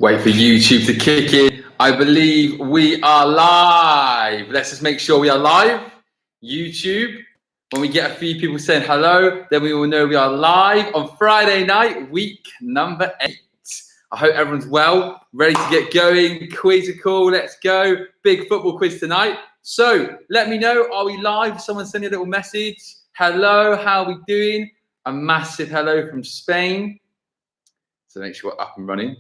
Wait for YouTube to kick in. I believe we are live. Let's just make sure we are live. YouTube, when we get a few people saying hello, then we will know we are live on Friday night, week number 8. I hope everyone's well, ready to get going. Quiz are cool, let's go. Big football quiz tonight. So let me know, are we live? Someone send me a little message. Hello, how are we doing? A massive hello from Spain. So make sure we're up and running.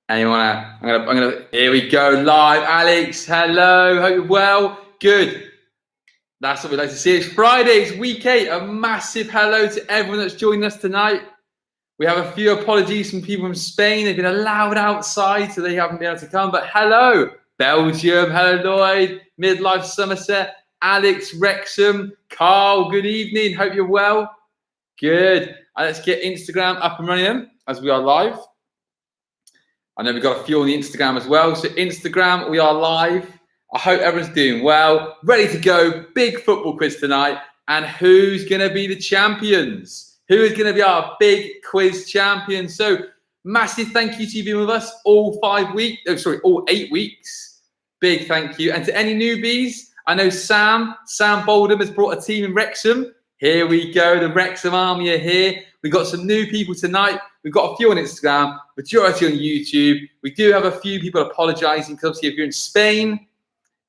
Anyone? I'm gonna. Here we go, live. Alex, hello. Hope you're well. Good. That's what we like to see. It's Friday. It's week 8. A massive hello to everyone that's joining us tonight. We have a few apologies from people from Spain. They've been allowed outside, so they haven't been able to come. But hello, Belgium. Hello, Lloyd. Midlife Somerset. Alex, Wrexham. Carl. Good evening. Hope you're well. Good. Let's get Instagram up and running as we are live. I know we've got a few on the Instagram as well. So Instagram, we are live. I hope everyone's doing well. Ready to go. Big football quiz tonight. And who's going to be the champions? Who is going to be our big quiz champion? So massive thank you to you being with us all 8 weeks. Big thank you. And to any newbies, I know Sam Boldham has brought a team in Wrexham. Here we go. The Wrexham army are here. We've got some new people tonight. We've got a few on Instagram, majority on YouTube. We do have a few people apologising because obviously if you're in Spain,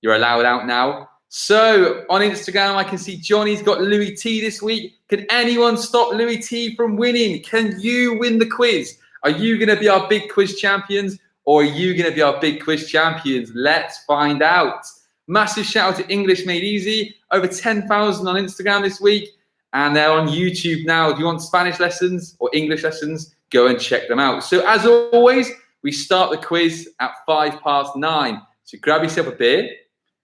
you're allowed out now. So on Instagram, I can see Johnny's got Louis T this week. Can anyone stop Louis T from winning? Can you win the quiz? Are you going to be our big quiz champions or are you going to be our big quiz champions? Let's find out. Massive shout out to English Made Easy. Over 10,000 on Instagram this week. And they're on YouTube now. If you want Spanish lessons or English lessons, go and check them out. So as always, we start the quiz at 9:05. So grab yourself a beer.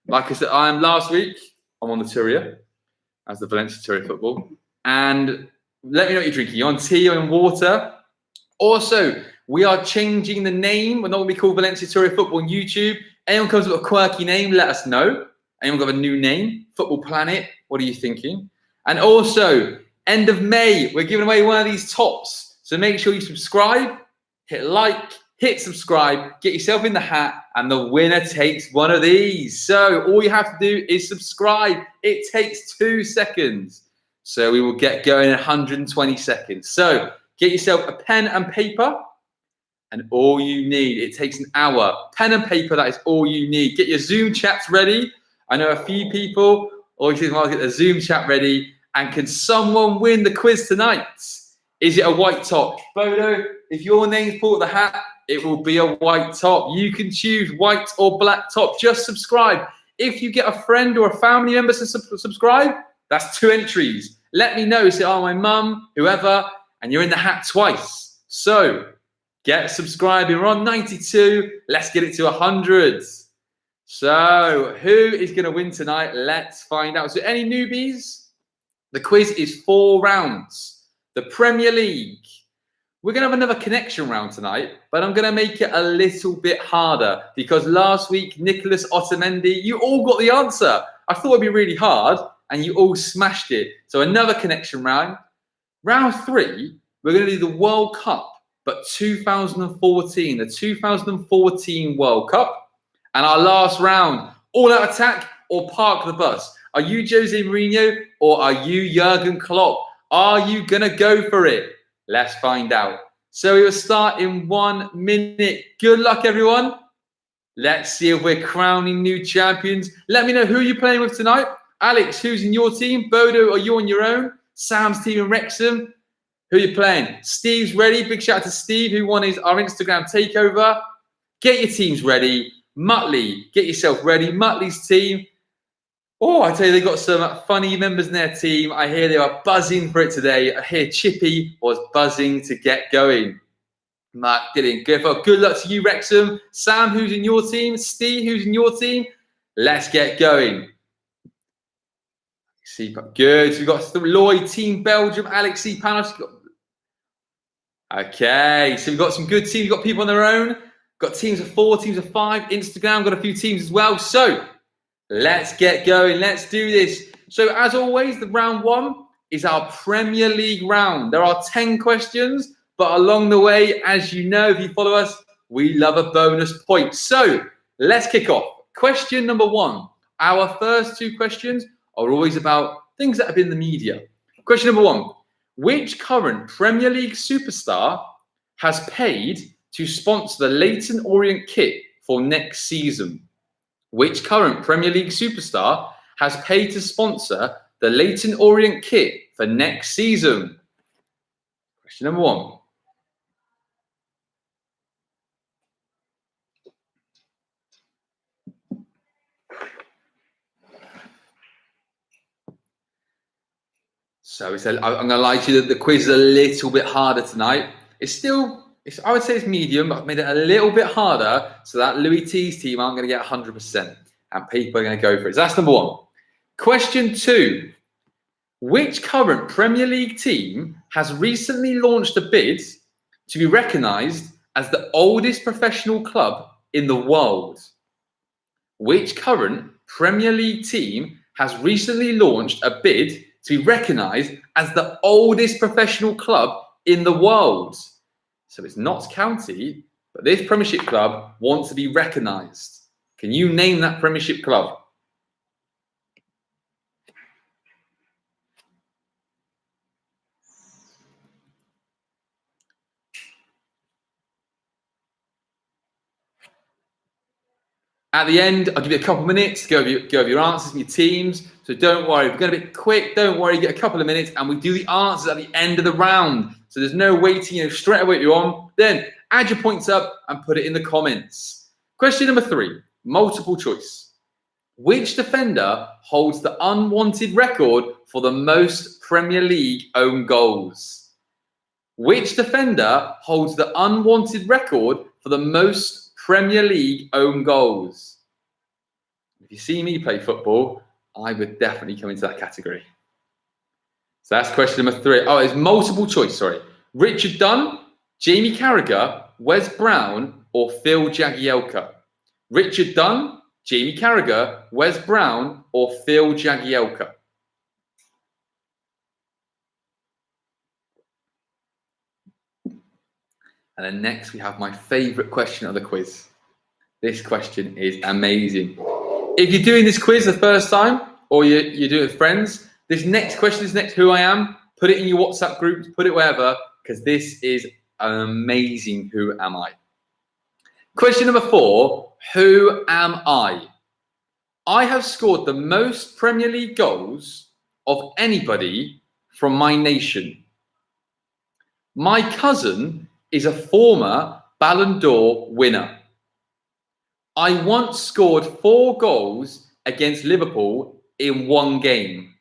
Like I said, last week, I'm on the Turia, as the Valencia Turia football. And let me know what you're drinking. You're on tea or in water. Also, we are changing the name. We're not going to be called Valencia Turia Football on YouTube. Anyone comes with a quirky name, let us know. Anyone got a new name? Football Planet, what are you thinking? And also, end of May, we're giving away one of these tops. So make sure you subscribe, hit like, hit subscribe, get yourself in the hat, and the winner takes one of these. So all you have to do is subscribe. It takes 2 seconds. So we will get going in 120 seconds. So get yourself a pen and paper, and all you need, it takes an hour. Pen and paper, that is all you need. Get your Zoom chats ready. I know a few people always think, well, I'll get the Zoom chat ready. And can someone win the quiz tonight? Is it a white top? Bodo, if your name's pulled the hat, it will be a white top. You can choose white or black top. Just subscribe. If you get a friend or a family member to subscribe, that's 2 entries. Let me know. Say, oh, my mum, whoever, and you're in the hat twice. So get subscribing. We're on 92. Let's get it to 100. So who is going to win tonight? Let's find out. So any newbies? The quiz is 4 rounds. The Premier League. We're going to have another connection round tonight, but I'm going to make it a little bit harder because last week, Nicholas Otamendi, you all got the answer. I thought it'd be really hard, and you all smashed it. So another connection round. Round 3, we're going to do the World Cup, but 2014, the 2014 World Cup. And our last round, all-out attack or park the bus. Are you Jose Mourinho or are you Jurgen Klopp? Are you going to go for it? Let's find out. So we will start in 1 minute. Good luck, everyone. Let's see if we're crowning new champions. Let me know who you're playing with tonight. Alex, who's in your team? Bodo, are you on your own? Sam's team in Wrexham. Who are you playing? Steve's ready. Big shout out to Steve, who won our Instagram takeover. Get your teams ready. Muttley, get yourself ready. Muttley's team. Oh, I tell you, they got some funny members in their team. I hear they are buzzing for it today. I hear Chippy was buzzing to get going. Mark didn't go for. Good luck to you, Wrexham. Sam, who's in your team? Steve, who's in your team? Let's get going. See, good. So we've got Lloyd, Team Belgium, Alex C. Panos. Okay, so we've got some good teams. We've got people on their own. Got teams of 4, teams of 5. Instagram, got a few teams as well. So let's get going. Let's do this. So as always, the round 1 is our Premier League round. There are 10 questions, But along the way, as you know, if you follow us, we love a bonus point. So let's kick off. Question number 1. Our first 2 questions are always about things that have been in the media. Question number 1. Which current Premier League superstar has paid to sponsor the Leyton Orient kit for next season? Which current Premier League superstar has paid to sponsor the Leyton Orient kit for next season? Question number 1. So I'm going to lie to you that the quiz is a little bit harder tonight. I would say it's medium, but I've made it a little bit harder so that Louis T's team aren't going to get 100% and people are going to go for it. So that's number 1. Question 2. Which current Premier League team has recently launched a bid to be recognised as the oldest professional club in the world? Which current Premier League team has recently launched a bid to be recognised as the oldest professional club in the world? So it's Notts County, but this Premiership club wants to be recognised. Can you name that Premiership club? At the end, I'll give you a couple of minutes to go over your answers and your teams. So don't worry, we're going to be quick. Don't worry, you get a couple of minutes and we do the answers at the end of the round. So there's no waiting, straight away you're on. Then add your points up and put it in the comments. Question number 3, multiple choice. Which defender holds the unwanted record for the most Premier League own goals? Which defender holds the unwanted record for the most Premier League own goals? If you see me play football, I would definitely come into that category. So that's question number 3. Oh, it's multiple choice, sorry. Richard Dunn, Jamie Carragher, Wes Brown, or Phil Jagielka? Richard Dunn, Jamie Carragher, Wes Brown, or Phil Jagielka? And then next we have my favourite question of the quiz. This question is amazing. If you're doing this quiz the first time, or you're doing it with friends, this next question is next who I am. Put it in your WhatsApp groups, put it wherever, because this is an amazing who am I. Question number 4, who am I? I have scored the most Premier League goals of anybody from my nation. My cousin is a former Ballon d'Or winner. I once scored 4 goals against Liverpool in 1 game.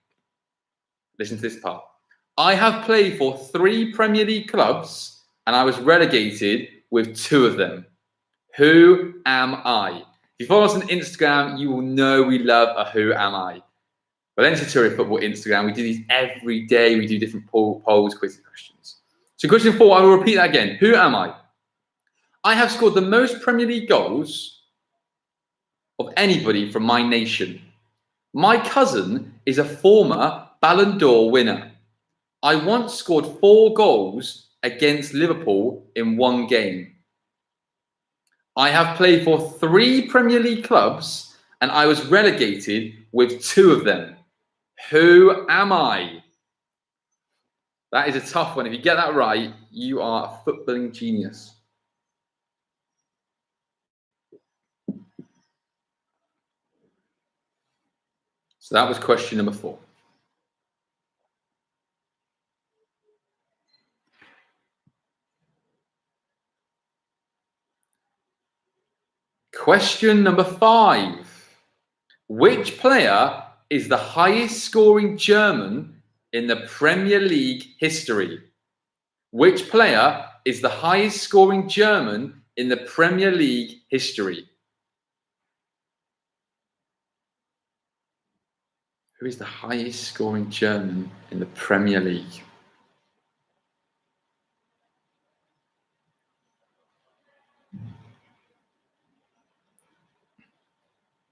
Listen to this part. I have played for 3 Premier League clubs and I was relegated with 2 of them. Who am I? If you follow us on Instagram, you will know we love a who am I. Valencia Tour Football Instagram, we do these every day. We do different polls, quizzes, questions. So question 4, I will repeat that again. Who am I? I have scored the most Premier League goals of anybody from my nation. My cousin is a former Ballon d'Or winner. I once scored 4 goals against Liverpool in 1 game. I have played for 3 Premier League clubs and I was relegated with 2 of them. Who am I? That is a tough one. If you get that right, you are a footballing genius. So that was question number 4. Question number 5. Which player is the highest scoring German in the Premier League history? Which player is the highest scoring German in the Premier League history? Who is the highest scoring German in the Premier League?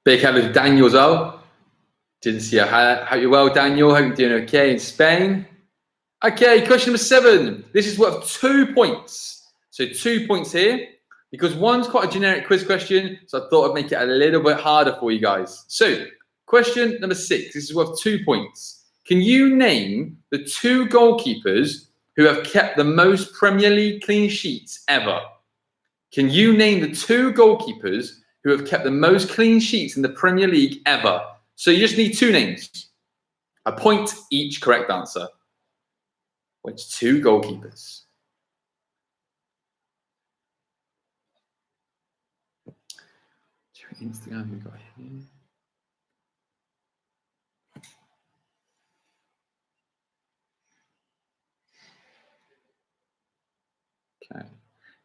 Big hello to Daniel as well. Didn't see you. Hope you're well, Daniel. Hope you're doing okay in Spain. Okay, question number 7. This is worth 2 points. So 2 points here, because one's quite a generic quiz question, so I thought I'd make it a little bit harder for you guys. So, question number 6. This is worth 2 points. Can you name the 2 goalkeepers who have kept the most Premier League clean sheets ever? Can you name the 2 goalkeepers who have kept the most clean sheets in the Premier League ever? So you just need 2 names. A point each correct answer. Which 2 goalkeepers? Instagram we got here.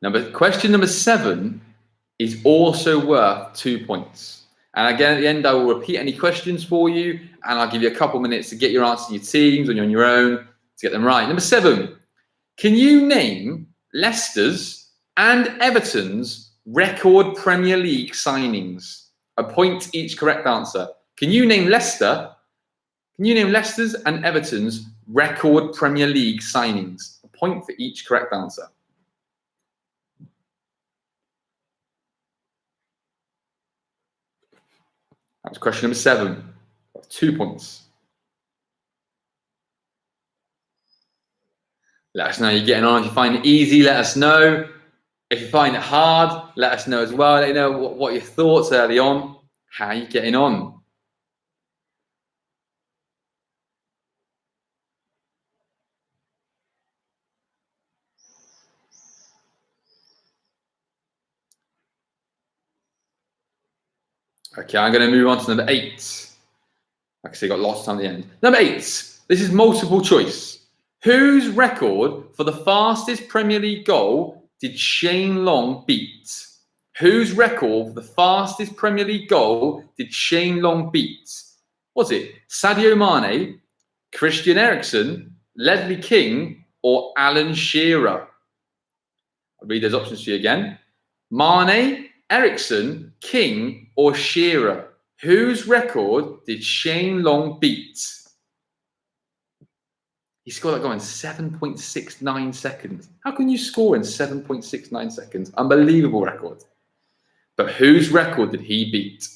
Okay. Question number 7 is also worth 2 points. And again, at the end, I will repeat any questions for you, and I'll give you a couple minutes to get your answers in your teams when you're on your own to get them right. Number 7, can you name Leicester's and Everton's record Premier League signings? A point each correct answer. Can you name Leicester? Can you name Leicester's and Everton's record Premier League signings? A point for each correct answer. That was question number 7. 2 points. Let us know how you're getting on. If you find it easy, let us know. If you find it hard, let us know as well. Let you know what your thoughts early on. How are you getting on? Okay, I'm going to move on to number 8. Like I say, got lots of time at the end. Number 8. This is multiple choice. Whose record for the fastest Premier League goal did Shane Long beat? Whose record for the fastest Premier League goal did Shane Long beat? Was it Sadio Mane, Christian Eriksen, Ledley King, or Alan Shearer? I'll read those options to you again. Mane, Eriksen, King, or Shearer? Whose record did Shane Long beat? He scored that goal in 7.69 seconds. How can you score in 7.69 seconds? Unbelievable record. But whose record did he beat?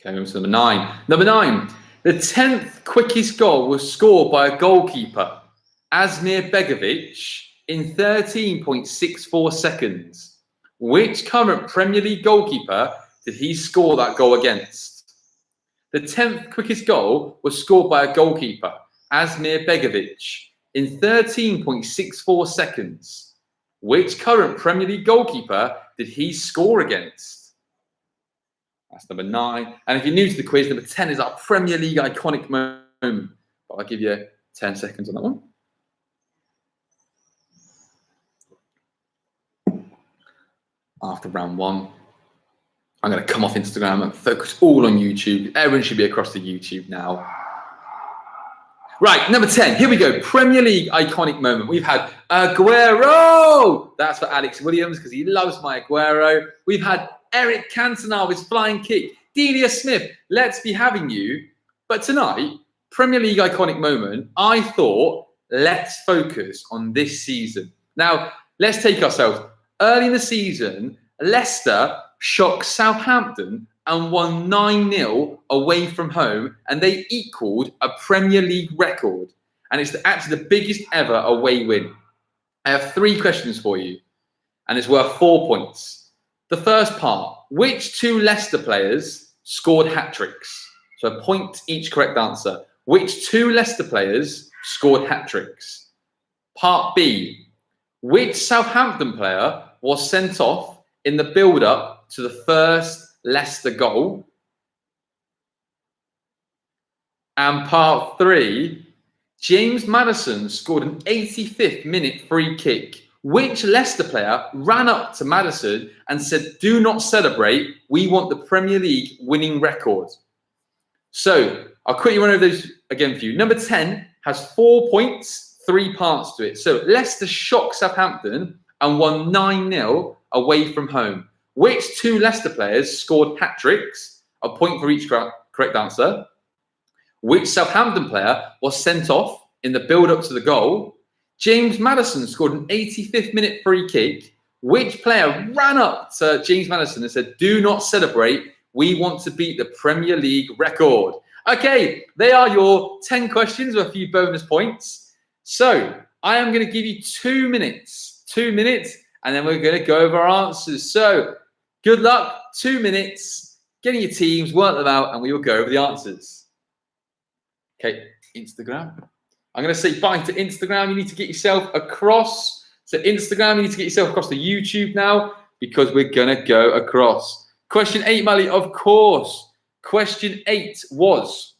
Okay, moving to number 9. Number 9. The 10th quickest goal was scored by a goalkeeper, Asmir Begovic, in 13.64 seconds. Which current Premier League goalkeeper did he score that goal against? The 10th quickest goal was scored by a goalkeeper, Asmir Begovic, in 13.64 seconds. Which current Premier League goalkeeper did he score against? That's number 9. And if you're new to the quiz, number 10 is our Premier League iconic moment. But I'll give you 10 seconds on that one. After round 1, I'm going to come off Instagram and focus all on YouTube. Everyone should be across the YouTube now. Right, number 10. Here we go. Premier League iconic moment. We've had Agero. That's for Alex Williams because he loves my Agüero. We've had Eric Cantona with his flying kick. Delia Smith, let's be having you. But tonight, Premier League iconic moment, I thought, let's focus on this season. Now, let's take ourselves. Early in the season, Leicester shocked Southampton and won 9-0 away from home, and they equalled a Premier League record. And it's actually the biggest ever away win. I have 3 questions for you, and it's worth 4 points. The first part, which 2 Leicester players scored hat-tricks? So a point each correct answer. Which 2 Leicester players scored hat-tricks? Part B, which Southampton player was sent off in the build-up to the first Leicester goal? And part 3, James Maddison scored an 85th minute free kick. Which Leicester player ran up to Maddison and said, "Do not celebrate, we want the Premier League winning record"? So I'll quickly run over those again for you. Number 10 has 4 points, 3 parts to it. So Leicester shocked Southampton and won 9-0 away from home. Which 2 Leicester players scored hat-tricks? A point for each correct answer. Which Southampton player was sent off in the build-up to the goal? James Maddison scored an 85th minute free kick. Which player ran up to James Maddison and said, "Do not celebrate. We want to beat the Premier League record"? Okay, they are your 10 questions with a few bonus points. So I am going to give you 2 minutes. 2 minutes, and then we're going to go over our answers. So good luck. 2 minutes. Get in your teams, work them out, and we will go over the answers. Okay, Instagram. I'm going to say bye to Instagram. You need to get yourself across to Instagram. You need to get yourself across to YouTube now because we're going to go across. Question 8, Mali, of course. Question 8 was,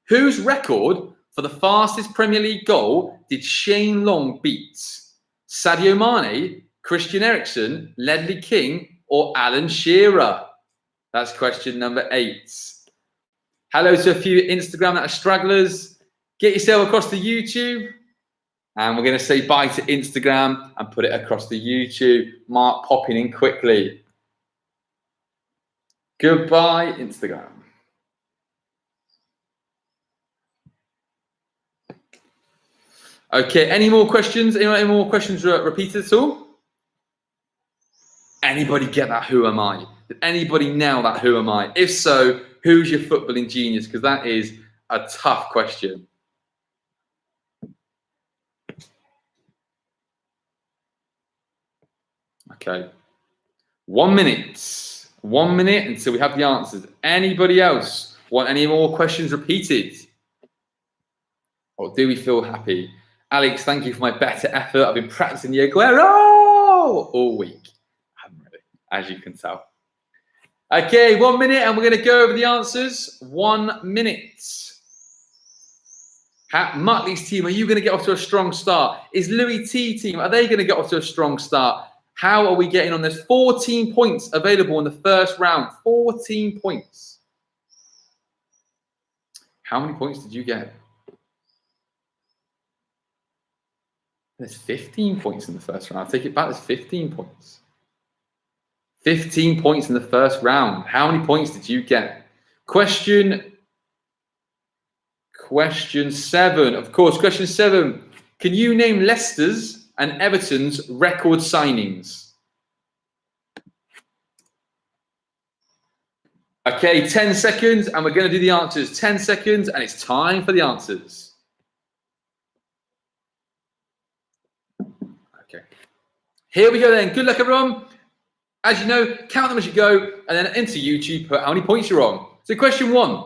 whose record for the fastest Premier League goal did Shane Long beat? Sadio Mane, Christian Eriksen, Ledley King, or Alan Shearer? That's question number 8. Hello to a few Instagram that are stragglers. Get yourself across to YouTube. And we're going to say bye to Instagram and put it across to YouTube. Mark popping in quickly. Goodbye, Instagram. Okay, any more questions? Any more questions repeated at all? Anybody get that who am I? Did anybody nail that who am I? If so, who's your footballing genius? Because that is a tough question. Okay. 1 minute. 1 minute until we have the answers. Anybody else want any more questions repeated? Or do we feel happy? Alex, thank you for my better effort. I've been practicing the Agero all week. I haven't really, as you can tell. Okay, 1 minute and we're going to go over the answers. 1 minute. Muttley's team, are you going to get off to a strong start? Is Louis T team, are they going to get off to a strong start? How are we getting on? There's 14 points available in the first round. 14 points. How many points did you get? There's 15 points in the first round. I'll take it back. There's 15 points. 15 points in the first round. How many points did you get? Question 7. Of course, question 7. Can you name Leicester's and Everton's record signings? Okay, 10 seconds, and we're going to do the answers. 10 seconds, and it's time for the answers. Okay. Here we go then. Good luck, everyone. As you know, count them as you go, and then into YouTube, put how many points you're on. So question 1.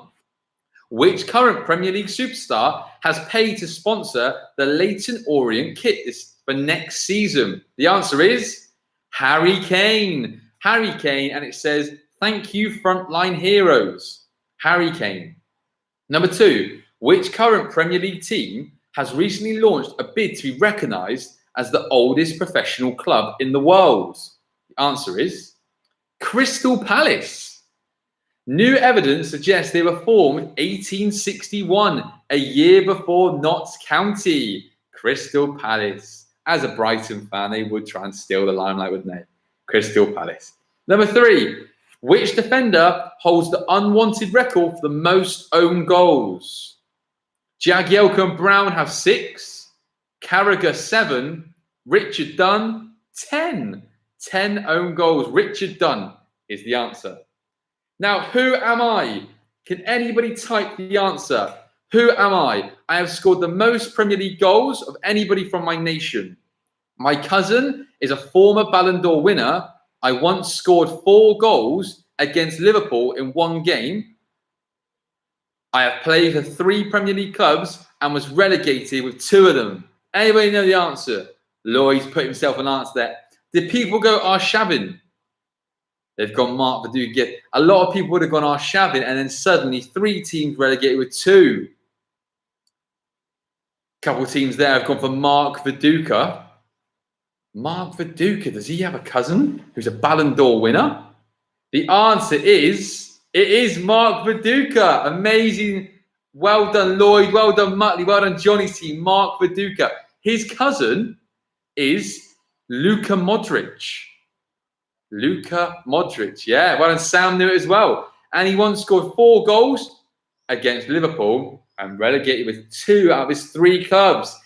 Which current Premier League superstar has paid to sponsor the Leyton Orient kit for next season? The answer is Harry Kane. Harry Kane, and it says, thank you, frontline heroes. Harry Kane. Number 2, which current Premier League team has recently launched a bid to be recognised as the oldest professional club in the world? The answer is Crystal Palace. New evidence suggests they were formed 1861, a year before Notts County. Crystal Palace. As a Brighton fan, they would try and steal the limelight, wouldn't they? Crystal Palace. Number 3, which defender holds the unwanted record for the most own goals? Jagielka and Brown have 6, Carragher 7, Richard Dunn 10. 10 own goals. Richard Dunn is the answer. Now, who am I? Can anybody type the answer? Who am I? I have scored the most Premier League goals of anybody from my nation. My cousin is a former Ballon d'Or winner. I once scored 4 goals against Liverpool in 1 game. I have played for 3 Premier League clubs and was relegated with 2 of them. Anybody know the answer? Lloyd's put himself an answer there. Did people go Arshavin? They've gone Mark Viduka. A lot of people would have gone Arshavin, and then suddenly 3 teams relegated with 2. A couple of teams there have gone for Mark Viduka. Mark Viduka, does he have a cousin who's a Ballon d'Or winner? The answer is, it is Mark Viduka. Amazing Well done, Lloyd. Well done, Muttley. Well done, Johnny's team. Mark Viduka. His cousin is Luka Modric. Luka Modric. Yeah, well done. Sam knew it as well. And he once scored 4 goals against Liverpool and relegated with 2 out of his 3 clubs.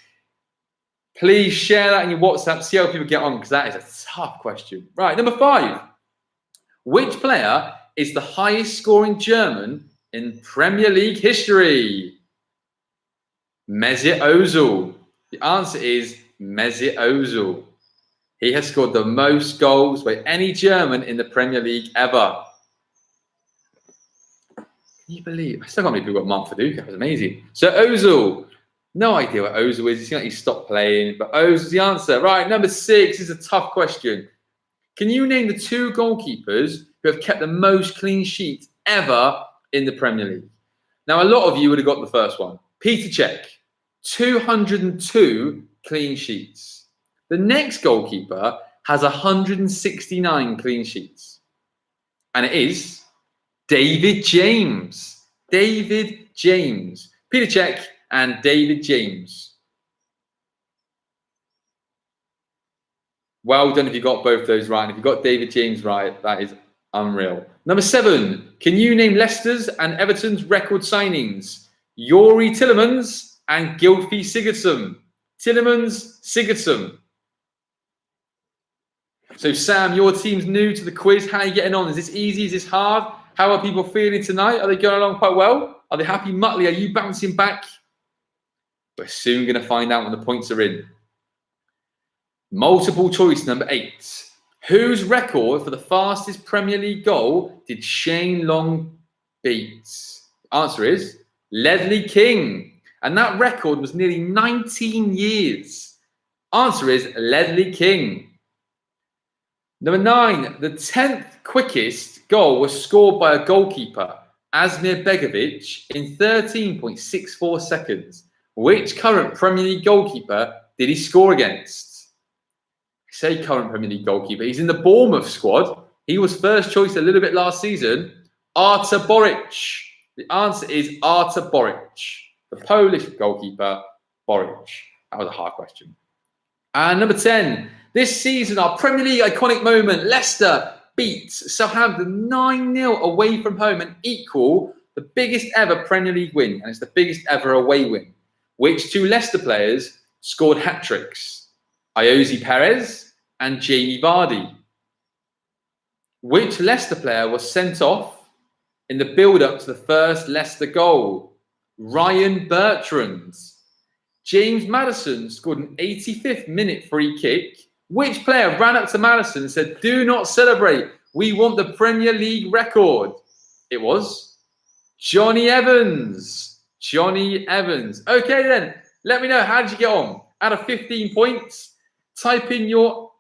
Please share that in your WhatsApp. See how people get on, because that is a tough question. Right, number 5. Which player is the highest scoring German in Premier League history? Mesut Ozil. The answer is Mesut Ozil. He has scored the most goals by any German in the Premier League ever. Can you believe? I still can't believe people got Mark Viduka. That was amazing. So Ozil. No idea what Ozil is. He's stopped playing. But Ozil's the answer. Right, number 6 is a tough question. Can you name the 2 goalkeepers who have kept the most clean sheets ever in the Premier League? Now, a lot of you would have got the first one. Peter Cech, 202 clean sheets. The next goalkeeper has 169 clean sheets. And it is David James. David James. Peter Cech and David James. Well done if you got both those right. And if you got David James right, that is unreal. Number 7. Can you name Leicester's and Everton's record signings? Yuri Tillemans and Gylfi Sigurdsson. Tillemans, Sigurdsson. So Sam, your team's new to the quiz. How are you getting on? Is this easy? Is this hard? How are people feeling tonight? Are they going along quite well? Are they happy? Muttley, are you bouncing back? We're soon going to find out when the points are in. Multiple choice, number 8. Whose record for the fastest Premier League goal did Shane Long beat? The answer is Ledley King. And that record was nearly 19 years. Answer is Ledley King. Number 9. The 10th quickest goal was scored by a goalkeeper, Asmir Begovic, in 13.64 seconds. Which current Premier League goalkeeper did he score against? I say current Premier League goalkeeper. He's in the Bournemouth squad. He was first choice a little bit last season. Artur Boric. The answer is Artur Boric. The Polish goalkeeper, Boric. That was a hard question. And number 10. This season, our Premier League iconic moment, Leicester beats Southampton 9-0 away from home and equal the biggest ever Premier League win. And it's the biggest ever away win. Which 2 Leicester players scored hat-tricks? Iosi Perez and Jamie Vardy. Which Leicester player was sent off in the build-up to the first Leicester goal? Ryan Bertrand. James Maddison scored an 85th minute free kick. Which player ran up to Maddison and said, "Do not celebrate. We want the Premier League record"? It was Johnny Evans. Johnny Evans. Okay then, let me know, how did you get on? Out of 15 points, type in your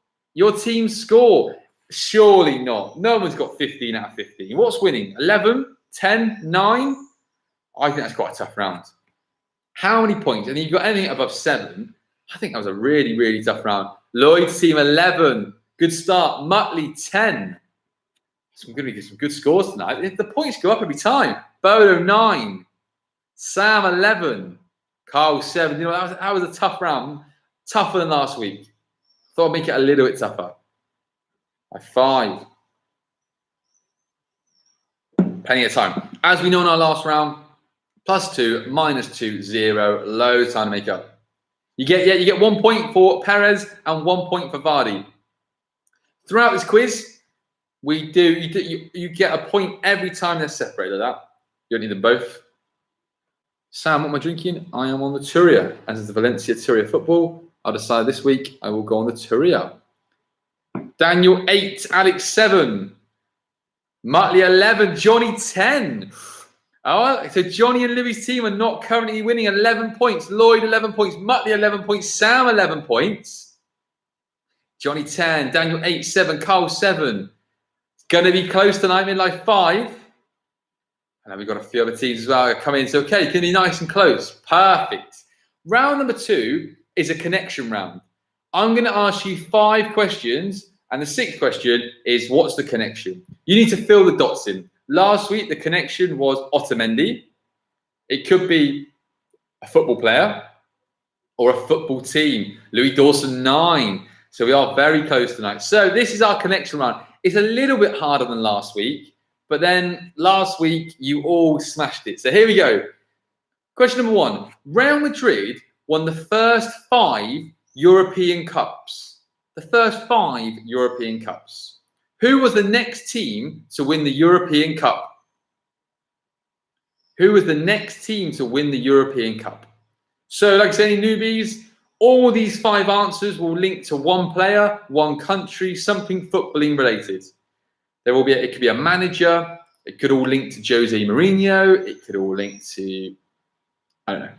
team's score. Surely not. No one's got 15 out of 15. What's winning? 11, 10, 9? I think that's quite a tough round. How many points? And you've got anything above 7. I think that was a really, really tough round. Lloyd's team 11. Good start. Muttley 10. So we're going to get some good scores tonight. If the points go up every time. Bodo 9. Sam 11. Carl 7. You know, that was a tough round. Tougher than last week. Thought I'd make it a little bit tougher. By 5. Plenty of time. As we know in our last round, +2, -2, 0. Loads of time to make up. You get 1 point for Perez and 1 point for Vardy. Throughout this quiz, you get a point every time they're separated like that. You don't need them both. Sam, what am I drinking? I am on the Turia. As is the Valencia Turia football, I'll decide this week I will go on the Turia. Daniel 8, Alex 7, Muttley 11, Johnny 10. Oh, so Johnny and Louis' team are not currently winning. 11 points. Lloyd 11 points. Muttley 11 points. Sam 11 points. Johnny 10. Daniel 8, 7. Carl 7. It's going to be close tonight. Midlife 5. And then we've got a few other teams as well come in. So, okay, can be nice and close. Perfect. Round number 2 is a connection round. I'm going to ask you 5 questions. And the 6th question is, what's the connection? You need to fill the dots in. Last week, the connection was Otamendi. It could be a football player or a football team. Louis Dawson 9. So we are very close tonight. So this is our connection round. It's a little bit harder than last week, but then last week you all smashed it. So here we go. Question number 1. Real Madrid won the first 5 European Cups. The first 5 European Cups. Who was the next team to win the European Cup? Who was the next team to win the European Cup? So, like I say, any newbies, all these 5 answers will link to one player, one country, something footballing related. There will be, it could be a manager. It could all link to Jose Mourinho. It could all link to, I don't know,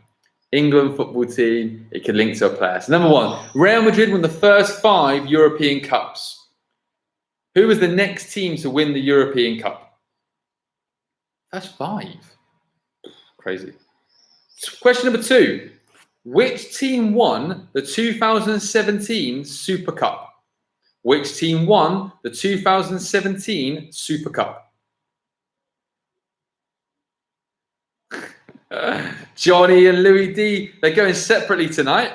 England football team. It could link to a player. So, number 1, Real Madrid won the first 5 European Cups. Who was the next team to win the European Cup? That's 5. Crazy. Question number 2. Which team won the 2017 Super Cup? Which team won the 2017 Super Cup? Johnny and Louis D, they're going separately tonight.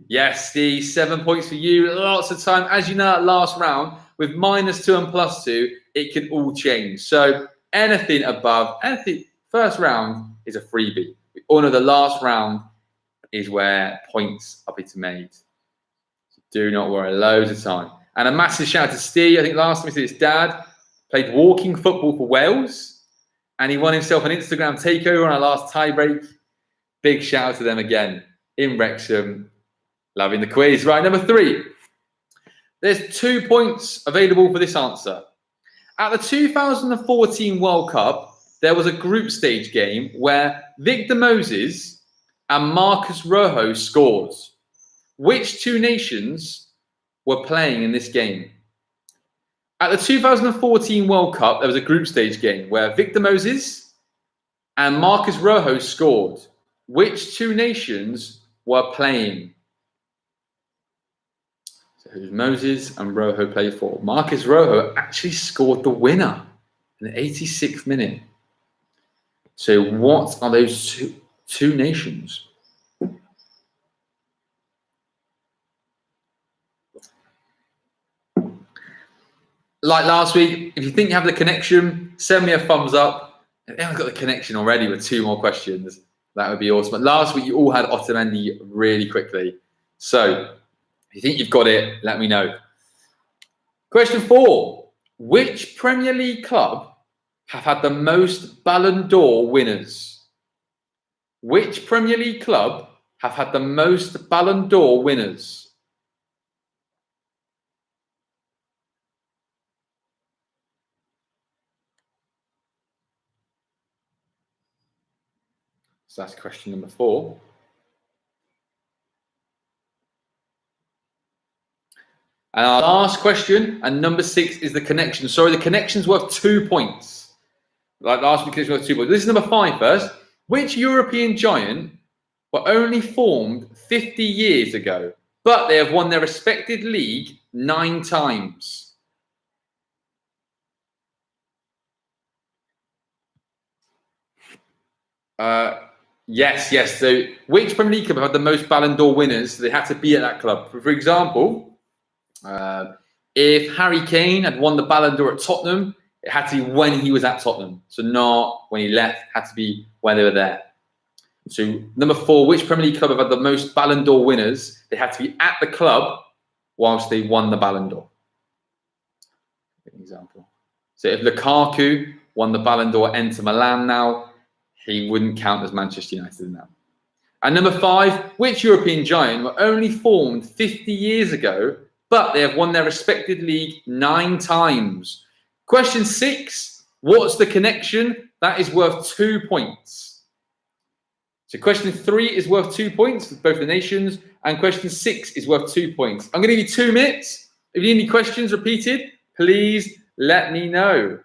Yes, Steve, 7 points for you. Lots of time. As you know, at last round, with -2 and +2, it can all change. So anything above, anything, first round is a freebie. We all know the last round is where points are being made. So do not worry, loads of time. And a massive shout out to Steve. I think last time he said his dad played walking football for Wales, and he won himself an Instagram takeover on our last tiebreak. Big shout out to them again in Wrexham. Loving the quiz. Right, number 3. There's 2 points available for this answer. At the 2014 World Cup, there was a group stage game where Victor Moses and Marcus Rojo scored. Which 2 nations were playing in this game? At the 2014 World Cup, there was a group stage game where Victor Moses and Marcus Rojo scored. Which 2 nations were playing? So who's Moses and Rojo play for? Marcus Rojo actually scored the winner in the 86th minute. So what are those two nations? Like last week, if you think you have the connection, send me a thumbs up. If anyone's got the connection already with 2 more questions, that would be awesome. But last week, you all had Otamendi really quickly. So if you think you've got it, let me know. Question 4. Which Premier League club have had the most Ballon d'Or winners? Which Premier League club have had the most Ballon d'Or winners? So that's question number 4. And our last question, and number 6, is the connection. Sorry, the connection's worth 2 points. Like last week, it's worth 2 points. This is number 5 first. Which European giant were only formed 50 years ago, but they have won their respected league 9 times? Yes. So which Premier League club have had the most Ballon d'Or winners? So they had to be at that club. For example, if Harry Kane had won the Ballon d'Or at Tottenham, it had to be when he was at Tottenham. So not when he left, it had to be when they were there. So number 4, which Premier League club have had the most Ballon d'Or winners? They had to be at the club whilst they won the Ballon d'Or. An example. So if Lukaku won the Ballon d'or at Inter Milan now, he wouldn't count as Manchester United now. And number 5, which European giant were only formed 50 years ago, but they have won their respected league 9 times? Question 6, what's the connection? That is worth 2 points. So question 3 is worth 2 points for both the nations, and question 6 is worth 2 points. I'm going to give you 2 minutes. If you need any questions repeated, please let me know.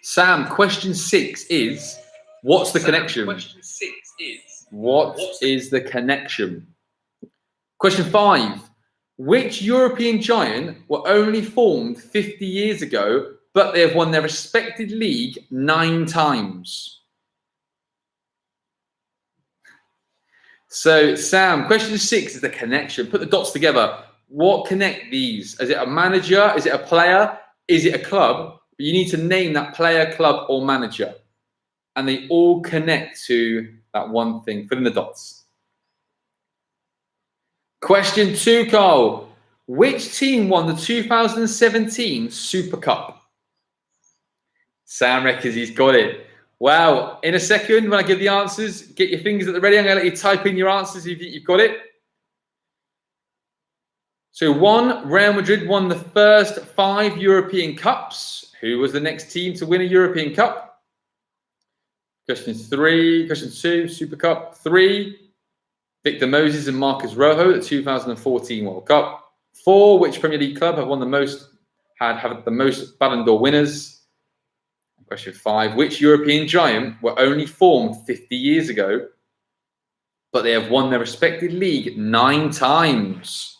Sam, question 6 is, what's the connection? Question 6 is, What is the connection? Question 5. Which European giant were only formed 50 years ago, but they have won their respected league 9 times? So, Sam, question 6 is the connection. Put the dots together. What connect these? Is it a manager? Is it a player? Is it a club? You need to name that player, club, or manager. And they all connect to that one thing. Fill in the dots. Question 2, Carl. Which team won the 2017 Super Cup? Sam reckons he's got it. Wow. In a second, when I give the answers, get your fingers at the ready. I'm going to let you type in your answers if you've got it. So 1, Real Madrid won the first 5 European Cups. Who was the next team to win a European Cup? Question 2, Super Cup. 3, Victor Moses and Marcus Rojo, the 2014 World Cup. 4, which Premier League club have the most Ballon d'Or winners? Question 5, which European giant were only formed 50 years ago, but they have won their respective league 9 times?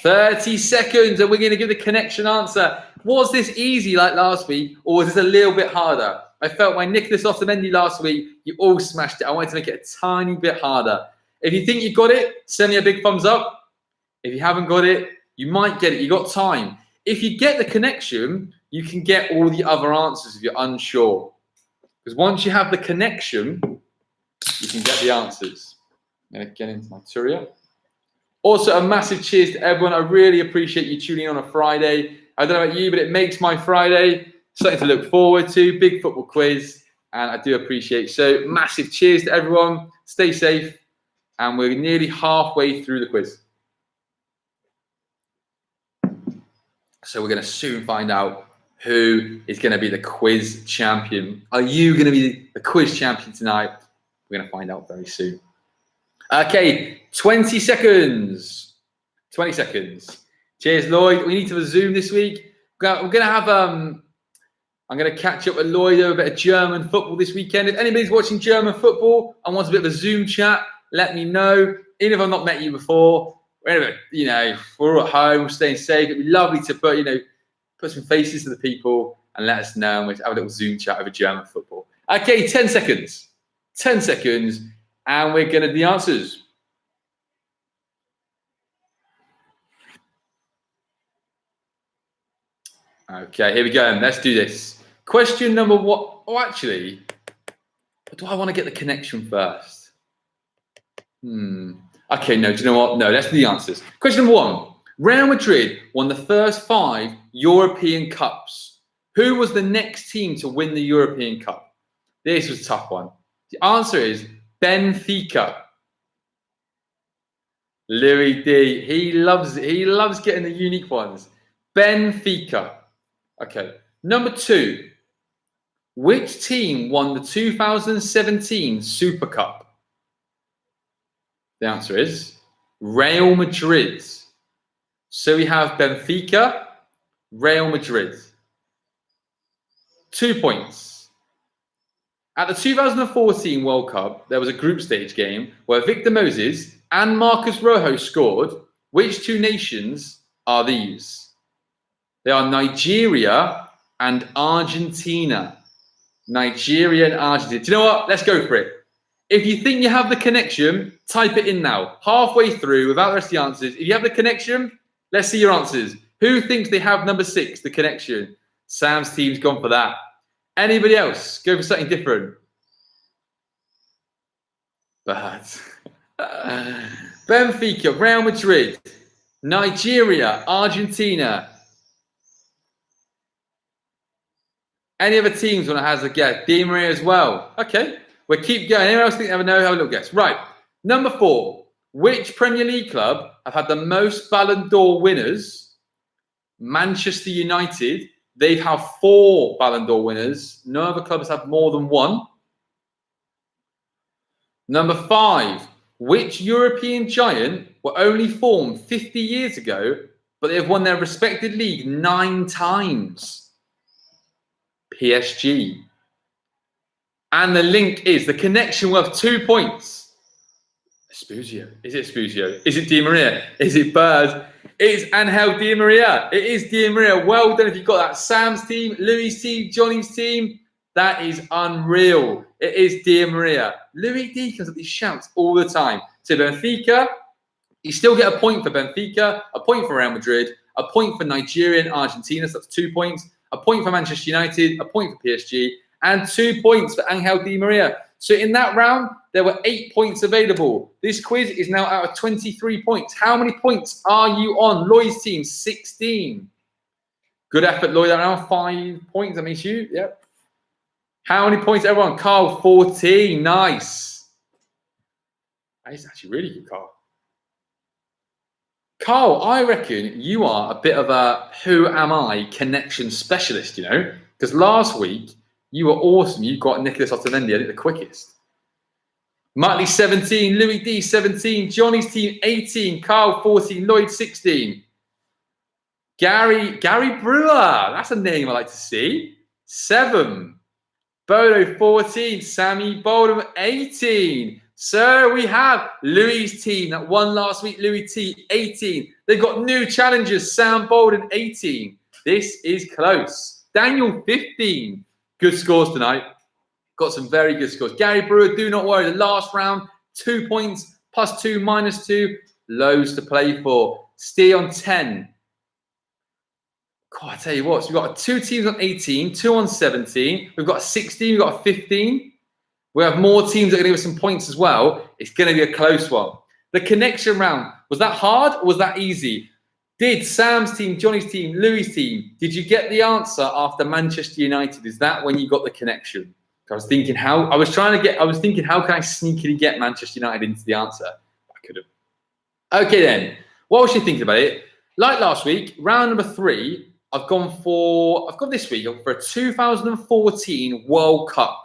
30 seconds, and we're going to give the connection answer. Was this easy like last week, or was this a little bit harder? I felt my Nicholas Otamendi last week, you all smashed it. I wanted to make it a tiny bit harder. If you think you got it, send me a big thumbs up. If you haven't got it, you might get it. You got time. If you get the connection, you can get all the other answers if you're unsure. Because once you have the connection, you can get the answers. I'm going to get into my Turia. Also, a massive cheers to everyone. I really appreciate you tuning in on a Friday. I don't know about you, but it makes my Friday something to look forward to. Big football quiz, and I do appreciate. So, massive cheers to everyone. Stay safe, and we're nearly halfway through the quiz. So, we're going to soon find out who is going to be the quiz champion. Are you going to be the quiz champion tonight? We're going to find out very soon. Okay, 20 seconds. 20 seconds. Cheers, Lloyd. We need to resume this week. We're going to have I'm going to catch up with Lloyd over a bit of German football this weekend. If anybody's watching German football and wants a bit of a Zoom chat, let me know. Even if I've not met you before, we're all at home, we're staying safe. It'd be lovely to put some faces to the people and let us know, and we'll have a little Zoom chat over German football. Okay, 10 seconds. 10 seconds, and we're going to do the answers. Okay, here we go. Let's do this. Question number 1. Oh, actually, do I want to get the connection first? Okay, no, do you know what? No, let's do the answers. Question number 1. Real Madrid won the first 5 European Cups. Who was the next team to win the European Cup? This was a tough one. The answer is Benfica. Louis D. He loves getting the unique ones. Benfica. Okay. Number 2. Which team won the 2017 Super Cup? The answer is Real Madrid. So we have Benfica, Real Madrid. 2 points. At the 2014 World Cup, there was a group stage game where Victor Moses and Marcus Rojo scored. Which 2 nations are these? They are Nigeria and Argentina. Nigeria and Argentina. Do you know what? Let's go for it. If you think you have the connection, type it in now. Halfway through, without the rest of the answers. If you have the connection, let's see your answers. Who thinks they have number 6, the connection? Sam's team's gone for that. Anybody else? Go for something different. But Benfica, Real Madrid, Nigeria, Argentina. Any other teams want to have a guess? Di Maria as well. Okay, we'll keep going. Anyone else think they have a little guess? Right. Number 4. Which Premier League club have had the most Ballon d'Or winners? Manchester United. They've had 4 Ballon d'Or winners. No other clubs have more than 1. Number 5. Which European giant were only formed 50 years ago, but they have won their respective league 9 times? PSG. And the link is the connection worth 2 points. Spuzio. Is it Spuzio? Is it Di Maria? Is it Bird? It's Angel Di Maria. It is Di Maria. Well done if you got that. Sam's team, Louis' team, Johnny's team. That is unreal. It is Di Maria. Louis D comes up these shouts all the time. So Benfica, you still get a point for Benfica, a point for Real Madrid, a point for Nigeria and Argentina, so that's 2 points, a point for Manchester United, a point for PSG, and 2 points for Angel Di Maria. So in that round, there were 8 points available. This quiz is now out of 23 points. How many points are you on? Lloyd's team, 16. Good effort, Lloyd. Around 5 points, that makes you. Yep. How many points, everyone? Carl, 14. Nice. That is actually really good, Carl. Carl, I reckon you are a bit of a who am I connection specialist, you know? Because last week, you were awesome. You got Nicholas Otamendi, I think, the quickest. Muttley, 17. Louis D, 17. Johnny's team, 18. Carl, 14. Lloyd, 16. Gary Brewer. That's a name I like to see. 7. Bodo, 14. Sammy Boldham, 18. So we have Louis' team that won last week. Louis T, 18. They've got new challengers. Sam Bolden, 18. This is close. Daniel, 15. Good scores tonight. Got some very good scores. Gary Brewer, do not worry. The last round, 2 points, +2, -2. Loads to play for. Stay on 10. God, I tell you what, so we've got 2 teams on 18, 2 on 17. We've got a 16, we've got a 15. We have more teams that are going to give us some points as well. It's going to be a close one. The connection round, was that hard or was that easy? Did Sam's team, Johnny's team, Louis' team, did you get the answer after Manchester United? Is that when you got the connection? I was thinking how can I sneakily get Manchester United into the answer? I could have. Okay then, what was you thinking about it? Like last week, round number 3, I've gone this week for a 2014 World Cup.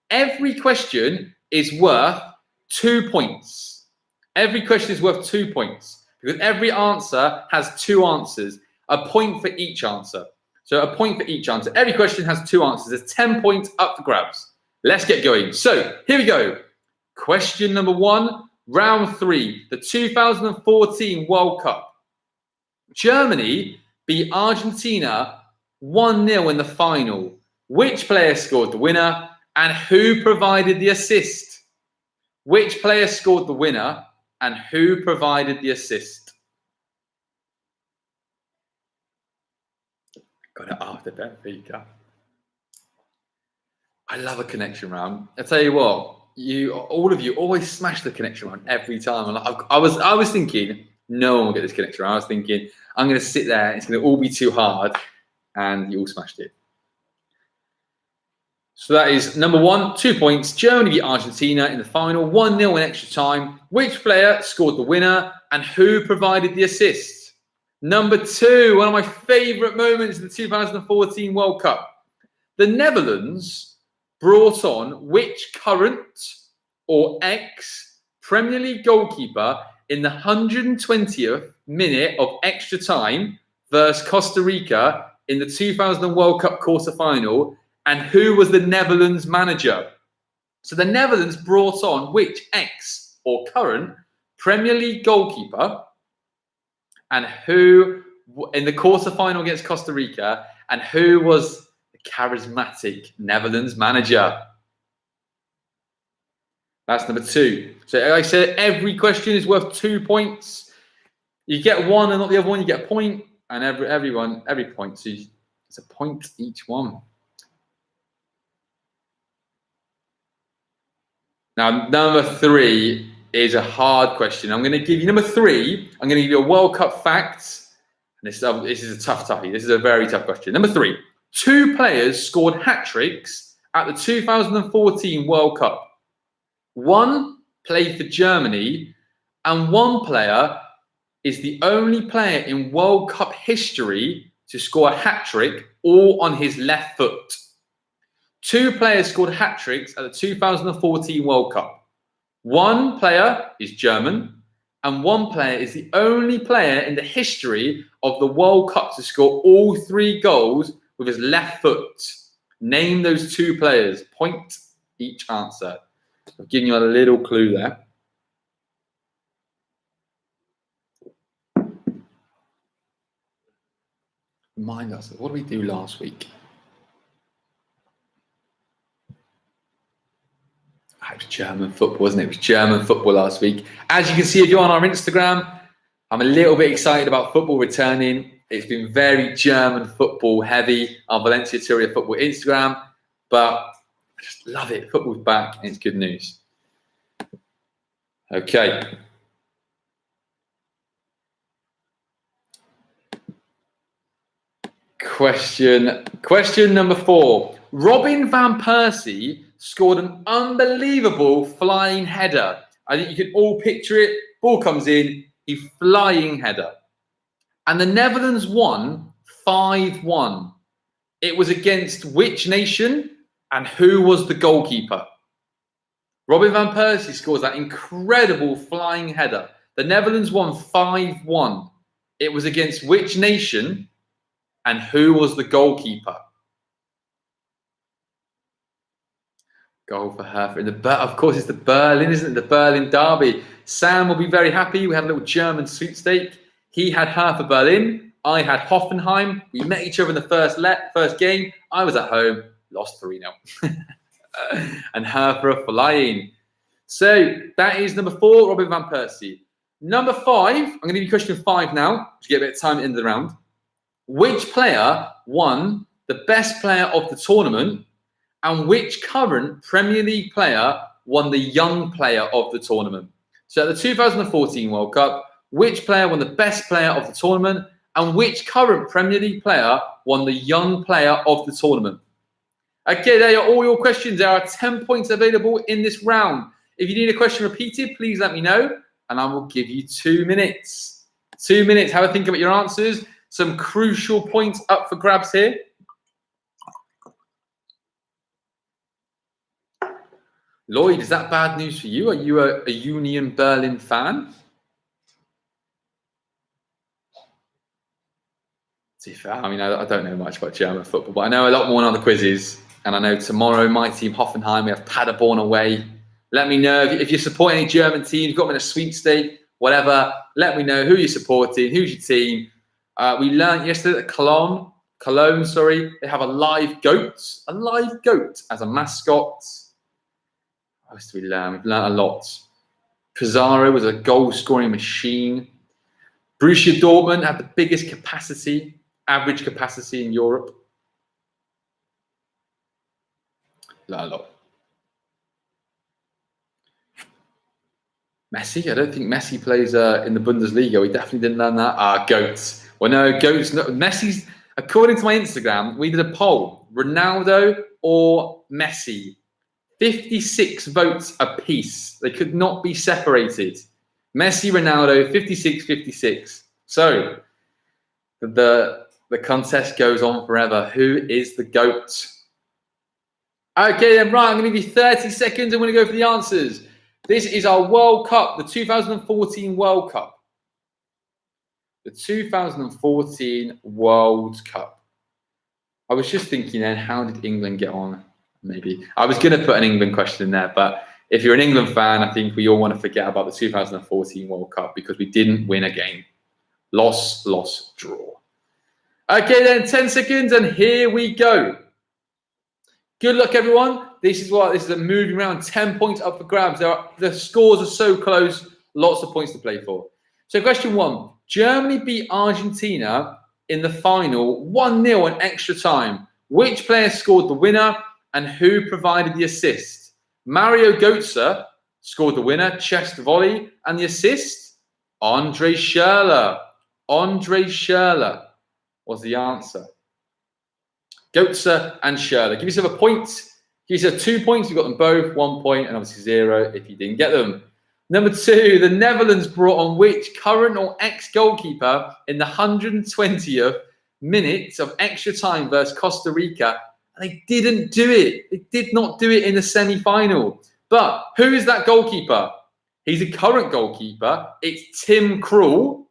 Every question is worth 2 points. Every question is worth 2 points because every answer has 2 answers, a point for each answer. So a point for each answer. Every question has 2 answers. There's 10 points up for grabs. Let's get going. So here we go. Question number 1, round 3, the 2014 World Cup. Germany beat Argentina 1-0 in the final. Which player scored the winner and who provided the assist? Which player scored the winner and who provided the assist? Got it after Benfica. I love a connection round. I tell you what, all of you always smash the connection round every time. And I was thinking, no one will get this connection round. I was thinking, I'm going to sit there. It's going to all be too hard, and you all smashed it. So that is number 1, 2 points. Germany beat Argentina in the final, 1-0 in extra time. Which player scored the winner and who provided the assist? Number 2, one of my favourite moments in the 2014 World Cup. The Netherlands brought on which current or ex-Premier League goalkeeper in the 120th minute of extra time versus Costa Rica in the 2000 World Cup quarter-final? And who was the Netherlands manager? So the Netherlands brought on which ex or current Premier League goalkeeper and who in the quarter-final against Costa Rica, and who was the charismatic Netherlands manager? That's number 2. So like I said, every question is worth 2 points. You get one and not the other one, you get a point, and every point, so it's a point each one. Now, number 3 is a hard question. I'm going to give you number 3. I'm going to give you a World Cup fact. And this is a tough toughie. This is a very tough question. Number 3. 2 players scored hat-tricks at the 2014 World Cup. 1 played for Germany, and 1 player is the only player in World Cup history to score a hat-trick all on his left foot. 2 players scored hat-tricks at the 2014 World Cup. 1 player is German, and 1 player is the only player in the history of the World Cup to score all 3 goals with his left foot. Name those 2 players. Point each answer. I've given you a little clue there. Remind us, what did we do last week? It was German football, wasn't it? It was German football last week. As you can see, if you're on our Instagram, I'm a little bit excited about football returning. It's been very German football heavy on Valencia Turia Football Instagram, but I just love it. Football's back and it's good news. Okay. Question number 4. Robin van Persie scored an unbelievable flying header. I think you can all picture it. Ball comes in, a flying header. And the Netherlands won 5-1. It was against which nation and who was the goalkeeper? Robin van Persie scores that incredible flying header. The Netherlands won 5-1. It was against which nation and who was the goalkeeper? Goal for Hertha. Of course, it's the Berlin, isn't it? The Berlin derby. Sam will be very happy. We had a little German sweepstake. He had Hertha Berlin. I had Hoffenheim. We met each other in the first game. I was at home. Lost 3-0. And Hertha are flying. So that is number 4, Robin van Persie. Number 5, I'm going to give you question 5 now to get a bit of time at the end of the round. Which player won the best player of the tournament? And which current Premier League player won the young player of the tournament? So at the 2014 World Cup, which player won the best player of the tournament? And which current Premier League player won the young player of the tournament? Okay, there are all your questions. There are 10 points available in this round. If you need a question repeated, please let me know, and I will give you 2 minutes. 2 minutes. Have a think about your answers. Some crucial points up for grabs here. Lloyd, is that bad news for you? Are you a Union Berlin fan? To be fair, I mean, I don't know much about German football, but I know a lot more on other quizzes. And I know tomorrow, my team, Hoffenheim, we have Paderborn away. Let me know if you're supporting any German team, you've got them in a sweepstake, whatever. Let me know who you're supporting, who's your team. We learned yesterday that Cologne, they have a live goat as a mascot. What else did we learn? We've learned a lot. Pizarro was a goal-scoring machine. Borussia Dortmund had the biggest average capacity in Europe. Learned a lot. Messi, I don't think Messi plays in the Bundesliga. We definitely didn't learn that. Goats. Well, no, goats. No, Messi's, according to my Instagram, we did a poll. Ronaldo or Messi? 56 votes apiece. They could not be separated. Messi, Ronaldo, 56-56. So the contest goes on forever. Who is the GOAT? Okay, then, right, I'm going to give you 30 seconds. I'm going to go for the answers. This is our World Cup, the 2014 World Cup. The 2014 World Cup. I was just thinking then, how did England get on? Maybe. I was going to put an England question in there, but if you're an England fan, I think we all want to forget about the 2014 World Cup because we didn't win a game. Loss, draw. Okay, then, 10 seconds, and here we go. Good luck, everyone. This is a moving round. 10 points up for grabs. The scores are so close. Lots of points to play for. So question 1. Germany beat Argentina in the final 1-0 in extra time. Which player scored the winner and who provided the assist? Mario Götze scored the winner, chest volley, and the assist? Andre Schürrle. Andre Schürrle was the answer. Götze and Schürrle. Give yourself a point. Give yourself 2 points. You've got them both. 1 point, and obviously 0 if you didn't get them. Number 2, the Netherlands brought on which current or ex-goalkeeper in the 120th minute of extra time versus Costa Rica? And they didn't do it. They did not do it in the semi-final. But who is that goalkeeper? He's a current goalkeeper. It's Tim Krul.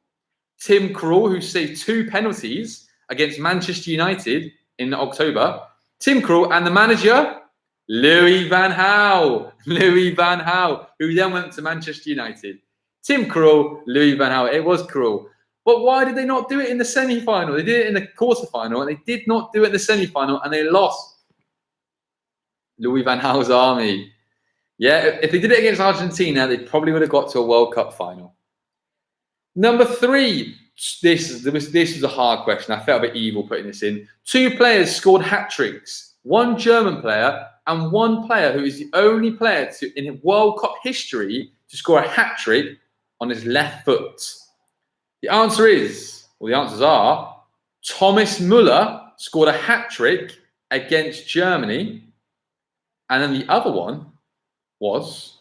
Tim Krul, who saved 2 penalties against Manchester United in October. Tim Krul, and the manager, Louis van Gaal. Louis van Gaal, who then went to Manchester United. Tim Krul, Louis van Gaal. It was Krul. But why did they not do it in the semi-final? They did it in the quarter-final, and they did not do it in the semi-final, and they lost. Louis van Gaal's army. Yeah, if they did it against Argentina, they probably would have got to a World Cup final. Number 3. This was a hard question. I felt a bit evil putting this in. 2 players scored hat-tricks. 1 German player and 1 player who is the only player in World Cup history to score a hat-trick on his left foot. The answers are Thomas Müller scored a hat-trick against Germany, and then the other one was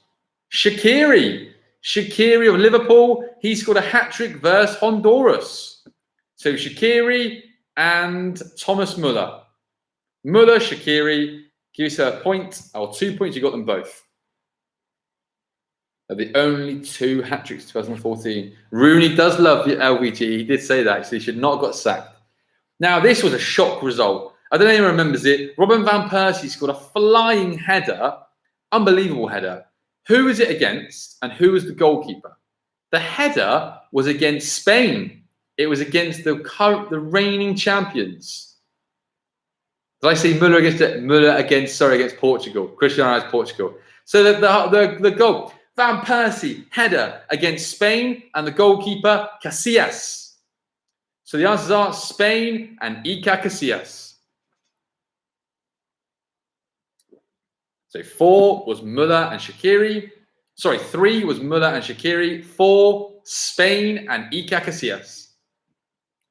Shaqiri. Shaqiri of Liverpool, he scored a hat-trick versus Honduras. So Shaqiri and Thomas Müller. Müller, Shaqiri, give yourself a point, or 2 points, you got them both. They're the only 2 hat-tricks 2014. Rooney does love the LVG. He did say that, so he should not have got sacked. Now, this was a shock result. I don't know if anyone remembers it. Robin van Persie scored a flying header, unbelievable header. Who was it against, and who was the goalkeeper? The header was against Spain. It was against the reigning champions. Did I say Müller against Portugal? Cristiano Ronaldo's Portugal. So the goal. Van Persie, header against Spain, and the goalkeeper, Casillas. So the answers are Spain and Iker Casillas. So 4 was Müller and Shaqiri. Sorry, 3 was Müller and Shaqiri. 4, Spain and Iker Casillas.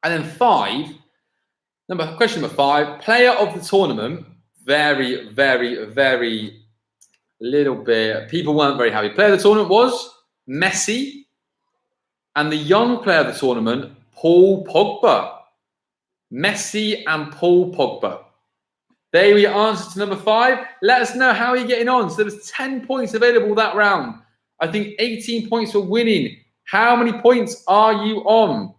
And then 5, question number 5, player of the tournament. Very, very, very little bit. People weren't very happy. Player of the tournament was Messi. And the young player of the tournament, Paul Pogba. Messi and Paul Pogba. There we are, answer to number 5. Let us know how you're getting on. So there was 10 points available that round. I think 18 points for winning. How many points are you on?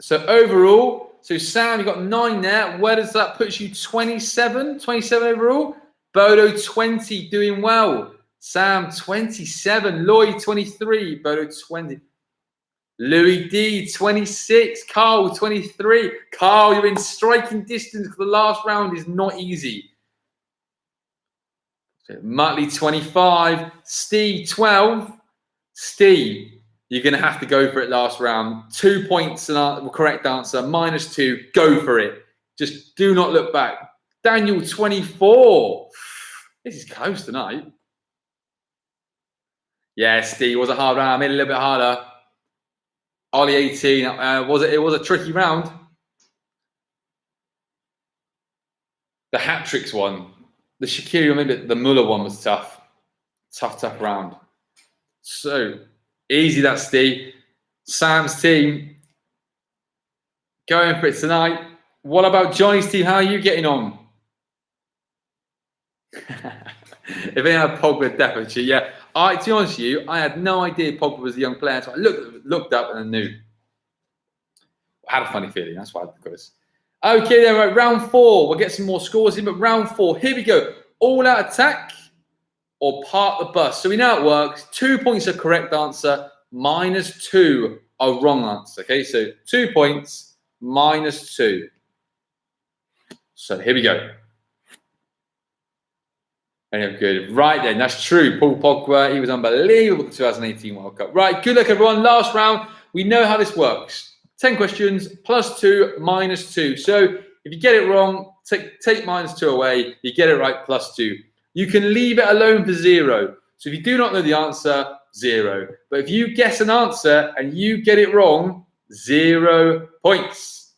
So overall, so Sam, you got 9 there. Where does that put you? 27? 27 overall? Bodo 20, doing well. Sam 27. Lloyd 23. Bodo 20. Louis D 26. Carl 23. Carl, you're in striking distance because the last round is not easy. So Muttley 25. Steve 12. Steve, you're going to have to go for it last round. 2 points and the correct answer. -2. Go for it. Just do not look back. Daniel 24. This is close tonight. Yeah, Steve, was a hard round. I made it a little bit harder. Ollie 18. It was a tricky round. The hat-tricks one. The Shaqiri, maybe the Müller one was tough. Tough round. So, easy that, Steve. Sam's team going for it tonight. What about Johnny's team? How are you getting on? If they had Pogba, definitely. Yeah, to be honest with you, I had no idea Pogba was a young player. So I looked up and I knew. I had a funny feeling. That's why I got this. Okay, then, right, round 4. We'll get some more scores in, but round 4. Here we go. All-out attack or park the bus. So we know it works. 2 points are correct answer. -2 are wrong answer. Okay, so 2 points, -2. So here we go. Good. Right then, that's true. Paul Pogba, he was unbelievable at the 2018 World Cup. Right, good luck everyone. Last round. We know how this works. 10 questions, +2, -2. So if you get it wrong, take -2 away. You get it right, +2. You can leave it alone for 0. So if you do not know the answer, 0. But if you guess an answer and you get it wrong, 0 points.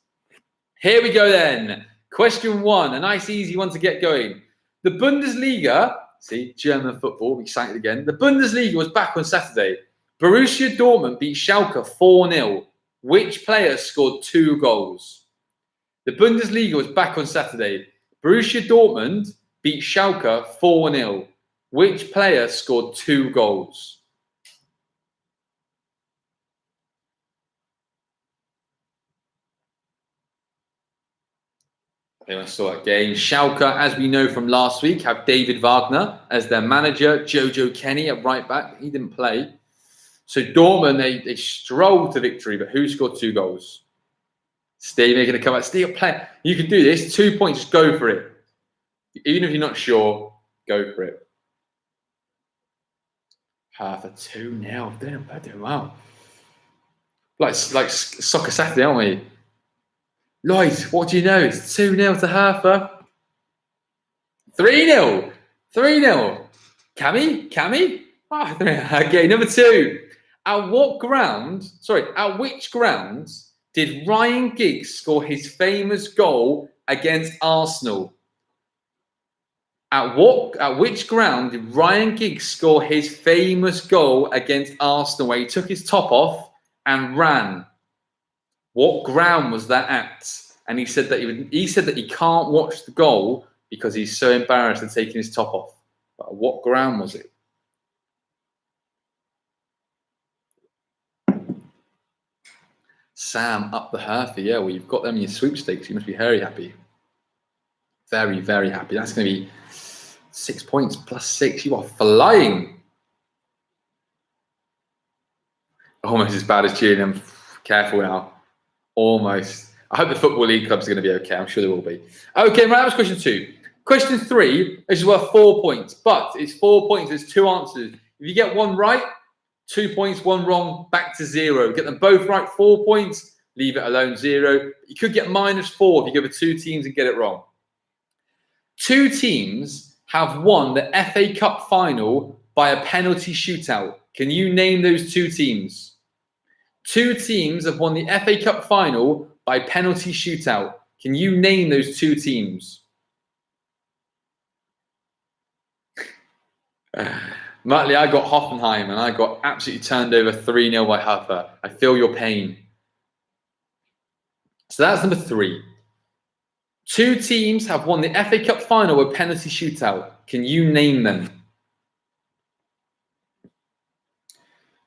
Here we go then. Question 1, a nice easy one to get going. The Bundesliga, see, German football, we sang it again. The Bundesliga was back on Saturday. Borussia Dortmund beat Schalke 4-0. Which player scored 2 goals? The Bundesliga was back on Saturday. Borussia Dortmund beat Schalke 4-0. Which player scored 2 goals? Anyone saw that game? Schalke, as we know from last week, have David Wagner as their manager. Jojo Kenny at right back. He didn't play. So Dortmund, they strolled to victory, but who scored 2 goals? Steve making a comeback. Steve, play. You can do this. 2 points, just go for it. Even if you're not sure, go for it. Half a 2-0. Doing well. Like Soccer Saturday, aren't we? Lloyd, what do you know? It's 2-0 to Hertha. 3-0. 3-0. Cammy? Oh, okay, number 2. At which ground did Ryan Giggs score his famous goal against Arsenal? At which ground did Ryan Giggs score his famous goal against Arsenal where he took his top off and ran? What ground was that at? And he said that he can't watch the goal because he's so embarrassed at taking his top off. But what ground was it? Sam up the Hertha. Yeah, well, you've got them in your sweepstakes. You must be very happy. Very, very happy. That's going to be 6 points plus 6. You are flying. Almost as bad as Gillingham. Careful now. Almost. I hope the Football League clubs are going to be okay. I'm sure they will be. Okay, right, that was question 2. Question 3 is worth 4 points, but it's 4 points. There's 2 answers. If you get 1 right, 2 points, 1 wrong, back to 0. Get them both right, 4 points. Leave it alone, 0. You could get -4 if you go for 2 teams and get it wrong. 2 teams have won the FA Cup final by a penalty shootout. Can you name those 2 teams? 2 teams have won the FA Cup final by penalty shootout. Can you name those 2 teams? Muttley, I got Hoffenheim and I got absolutely turned over 3-0 by Hertha. I feel your pain. So that's number 3. 2 teams have won the FA Cup final with penalty shootout. Can you name them?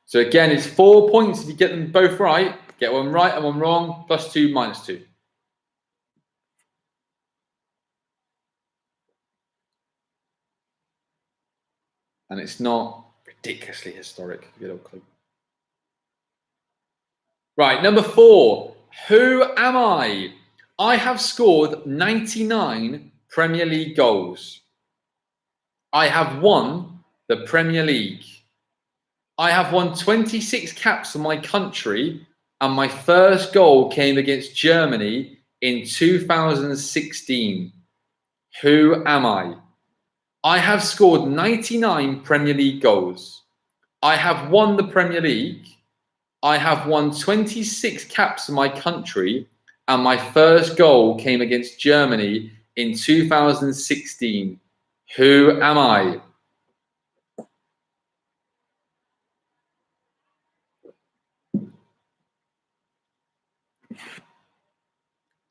So again, it's 4 points if you get them both right. Get 1 right and 1 wrong, +2, -2. And it's not ridiculously historic. Good old clue. Right, number 4. Who am I? I have scored 99 Premier League goals. I have won the Premier League. I have won 26 caps for my country, and my first goal came against Germany in 2016. Who am I? I have scored 99 Premier League goals. I have won the Premier League. I have won 26 caps for my country, and my first goal came against Germany in 2016. Who am I?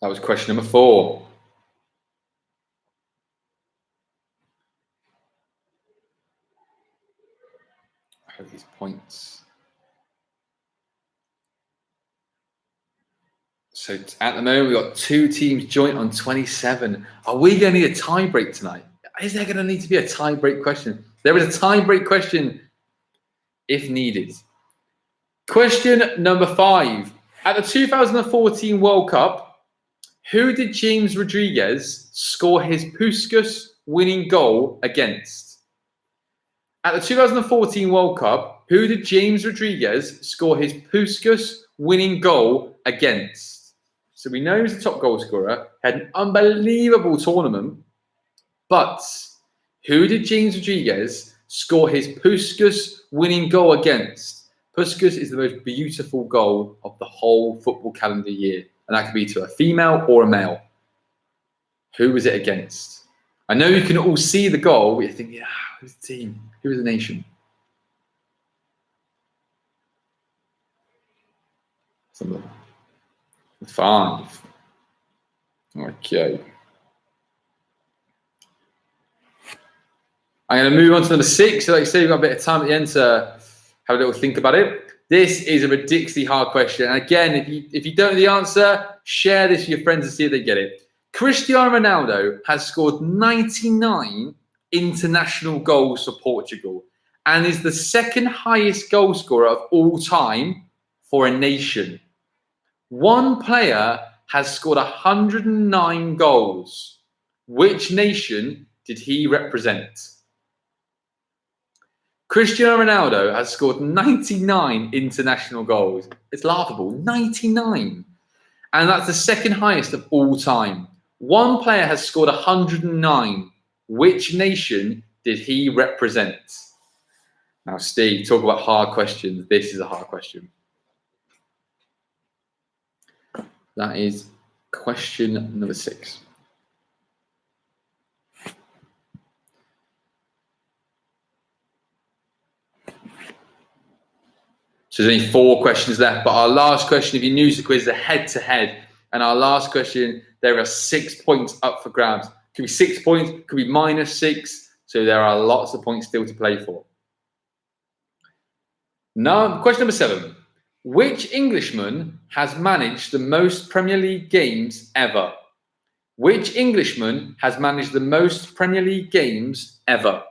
That was question number 4. I hope these points. So at the moment, we've got 2 teams joint on 27. Are we going to need a tie-break tonight? Is there going to need to be a tie-break question? There is a tie-break question if needed. Question number 5. At the 2014 World Cup, who did James Rodriguez score his Puskas winning goal against? At the 2014 World Cup, who did James Rodriguez score his Puskas winning goal against? So we know he's the top goal scorer, had an unbelievable tournament, but who did James Rodriguez score his Puskas winning goal against? Puskas is the most beautiful goal of the whole football calendar year. And that could be to a female or a male. Who was it against? I know you can all see the goal, but you think, yeah, who's the team? Who is the nation? Some 5. Okay. I'm going to move on to number 6. So like I say, we've got a bit of time at the end to have a little think about it. This is a ridiculously hard question. And again, if you don't know the answer, share this with your friends and see if they get it. Cristiano Ronaldo has scored 99 international goals for Portugal and is the second highest goal scorer of all time for a nation. One player has scored 109 goals. Which nation did he represent? Cristiano Ronaldo has scored 99 international goals. It's laughable, 99. And that's the second highest of all time. One player has scored 109. Which nation did he represent? Now, Steve, talk about hard questions. This is a hard question. That is question number 6. So there's only 4 questions left, but our last question, if you're new to the quiz, is a head-to-head. And our last question, there are 6 points up for grabs. Could be 6 points, could be -6. So there are lots of points still to play for. Now, question number 7. Which Englishman has managed the most Premier League games ever? Which Englishman has managed the most Premier League games ever?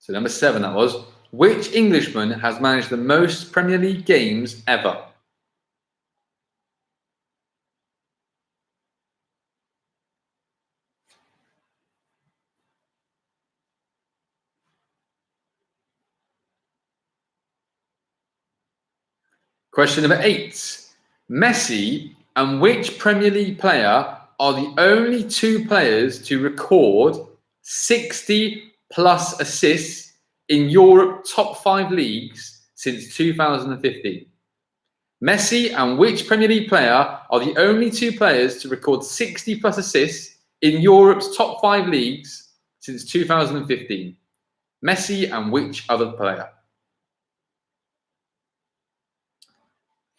So number 7, that was. Which Englishman has managed the most Premier League games ever? Question number 8. Messi and which Premier League player are the only 2 players to record 60 plus assists in Europe top 5 leagues since 2015? Messi and which Premier League player are the only 2 players to record 60 plus assists in Europe's top 5 leagues since 2015? Messi and which other player?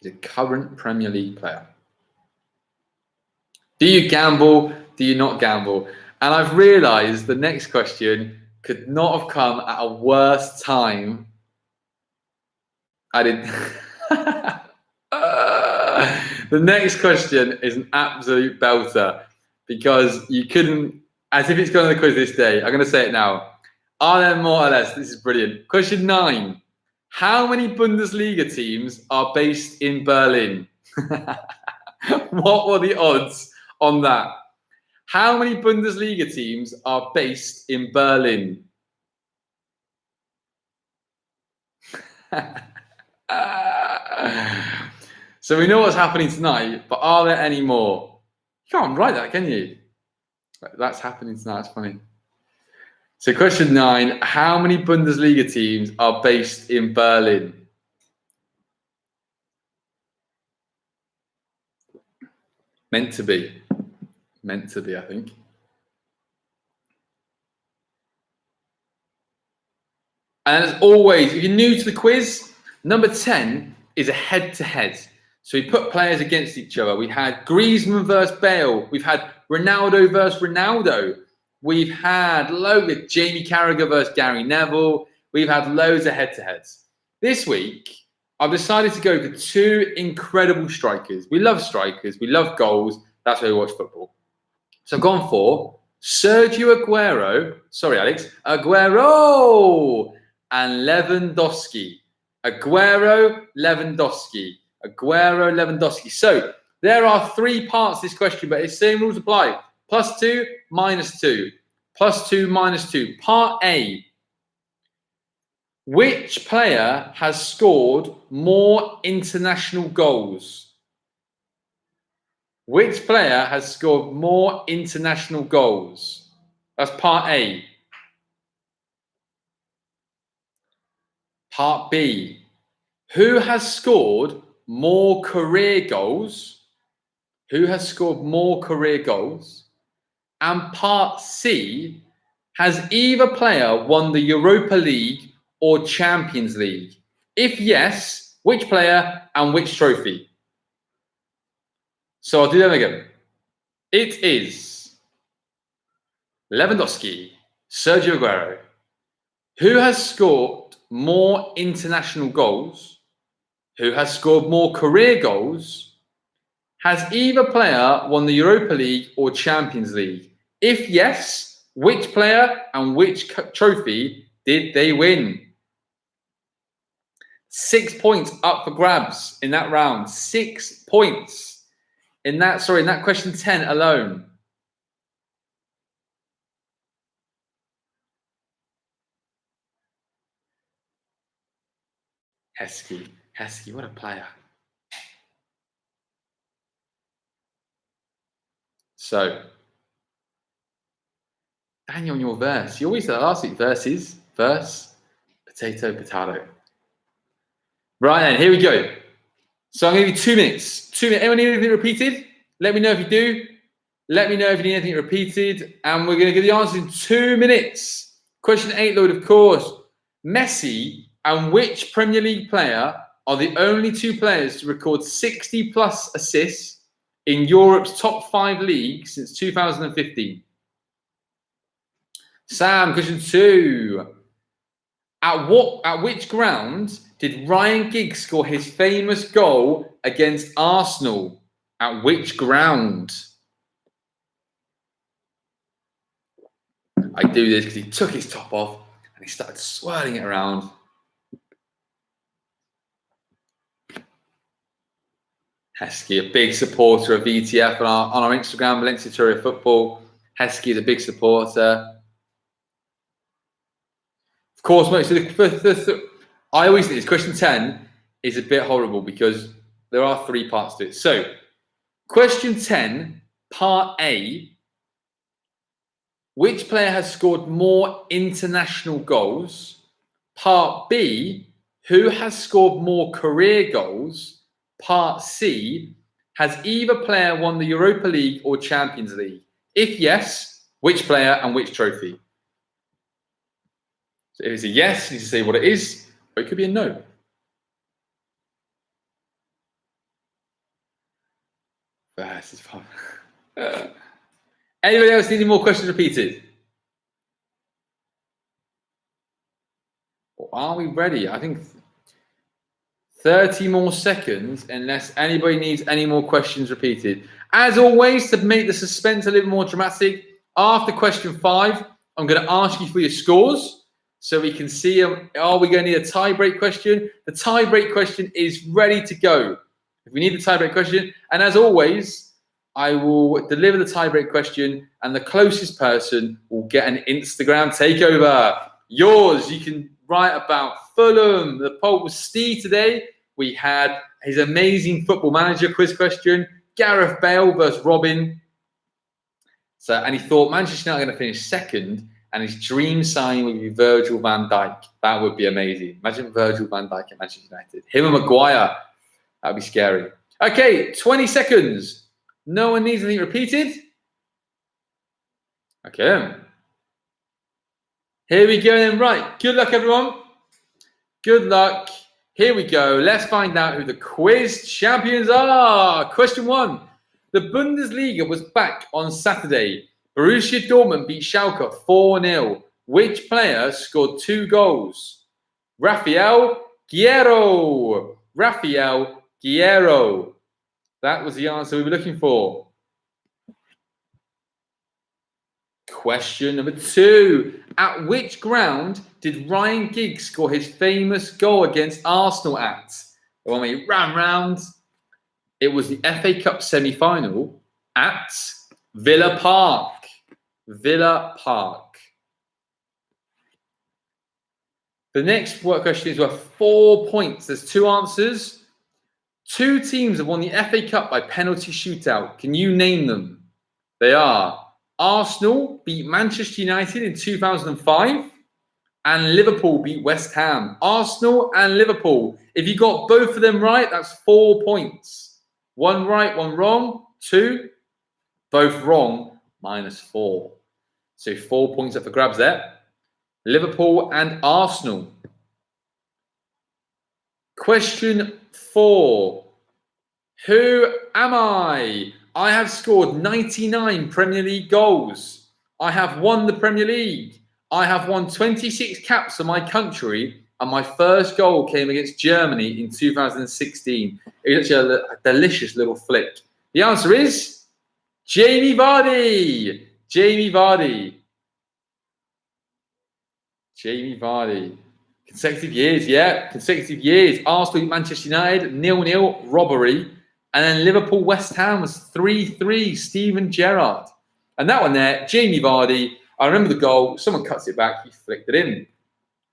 He's a current Premier League player. Do you gamble? Do you not gamble? And I've realised the next question could not have come at a worse time. I did. The next question is an absolute belter because you couldn't, as if it's going to the quiz this day. I'm going to say it now. Are there more or less? This is brilliant. Question 9. How many Bundesliga teams are based in Berlin? What were the odds on that? How many Bundesliga teams are based in Berlin? So we know what's happening tonight, but are there any more? You can't write that, can you? That's happening tonight. It's funny. So question 9, how many Bundesliga teams are based in Berlin? Meant to be, I think. And as always, if you're new to the quiz, number 10 is a head-to-head. So we put players against each other. We had Griezmann versus Bale. We've had Ronaldo versus Ronaldo. We've had loads of Jamie Carragher versus Gary Neville. We've had loads of head-to-heads. This week, I've decided to go for 2 incredible strikers. We love strikers. We love goals. That's why we watch football. So I've gone for Sergio Agero. Sorry, Alex. Agero and Lewandowski. Aguero, Lewandowski. Aguero, Lewandowski. So there are 3 parts to this question, but it's same rules apply. +2, -2. +2, -2. Part A. Which player has scored more international goals? Which player has scored more international goals? That's part A. Part B. Who has scored more career goals? Who has scored more career goals? And part C. Has either player won the Europa League or Champions League? If yes, which player and which trophy? So I'll do them again. It is Lewandowski, Sergio Agero. Who has scored more international goals, who has scored more career goals, has either player won the Europa League or Champions League? If yes, which player and which trophy did they win? 6 points up for grabs in that round. 6 points in that question 10 alone. Heskey, what a player. So, Daniel, on your verse. You always said last week, verse, potato. Right then, here we go. So I'm going to give you 2 minutes. 2 minutes. Anyone need anything repeated? Let me know if you do. Let me know if you need anything repeated. And we're going to give the answers in 2 minutes. Question 8, Lloyd, of course. Messi and which Premier League player are the only 2 players to record 60-plus assists in Europe's top 5 leagues since 2015? Sam, question 2. At which ground did Ryan Giggs score his famous goal against Arsenal? At which ground? I do this because he took his top off and he started swirling it around. Heskey, a big supporter of VTF on our Instagram, Valencia Tour of Football. Heskey is a big supporter. Of course, mate. So I always think this question 10 is a bit horrible because there are 3 parts to it. So, question 10, part A. Which player has scored more international goals? Part B, who has scored more career goals? Part C, has either player won the Europa League or Champions League? If yes, which player and which trophy? So if it's a yes, you need to say what it is, or it could be a no. This is fun. Anybody else need any more questions repeated? Or are we ready? I think 30 more seconds, unless anybody needs any more questions repeated. As always, to make the suspense a little more dramatic, after question 5, I'm going to ask you for your scores so we can see, are we going to need a tie-break question? The tie-break question is ready to go. If we need the tie-break question, and as always, I will deliver the tie-break question and the closest person will get an Instagram takeover. Yours, you can write about Fulham. The poll was Steve today. We had his amazing football manager quiz question, Gareth Bale versus Robin. And he thought Manchester United are going to finish second and his dream signing would be Virgil van Dijk. That would be amazing. Imagine Virgil van Dijk at Manchester United. Him and Maguire. That would be scary. Okay, 20 seconds. No one needs anything repeated? Okay. Here we go then. Right. Good luck, everyone. Good luck. Here we go. Let's find out who the quiz champions are. Question 1. The Bundesliga was back on Saturday. Borussia Dortmund beat Schalke 4-0. Which player scored 2 goals? Rafael Guerreiro. Rafael Guerreiro. That was the answer we were looking for. Question number 2. At which ground did Ryan Giggs score his famous goal against Arsenal at? The one where he ran round. It was the FA Cup semi-final at Villa Park. Villa Park. The next question is worth 4 points. There's 2 answers. 2 teams have won the FA Cup by penalty shootout. Can you name them? They are Arsenal beat Manchester United in 2005 and Liverpool beat West Ham. Arsenal and Liverpool. If you got both of them right, that's 4 points. 1 right, 1 wrong. 2, both wrong, -4. So 4 points up for grabs there. Liverpool and Arsenal. Question 4. Who am I? I have scored 99 Premier League goals. I have won the Premier League. I have won 26 caps for my country. and my first goal came against Germany in 2016. It was actually a delicious little flick. The answer is Jamie Vardy. Jamie Vardy. Jamie Vardy. Consecutive years, yeah. Consecutive years. Arsenal, Manchester United, 0-0, robbery. And then Liverpool, West Ham was 3-3, Steven Gerrard. And that one there, Jamie Vardy. I remember the goal. Someone cuts it back. He flicked it in.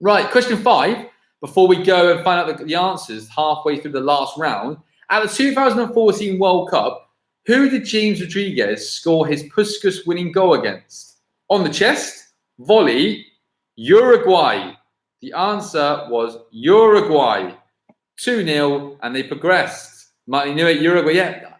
Right, question 5. Before we go and find out the answers halfway through the last round. At the 2014 World Cup, who did James Rodriguez score his Puskas winning goal against? On the chest, volley, Uruguay. The answer was Uruguay. 2-0, and they progressed. Martin knew it, Uruguay. Yeah,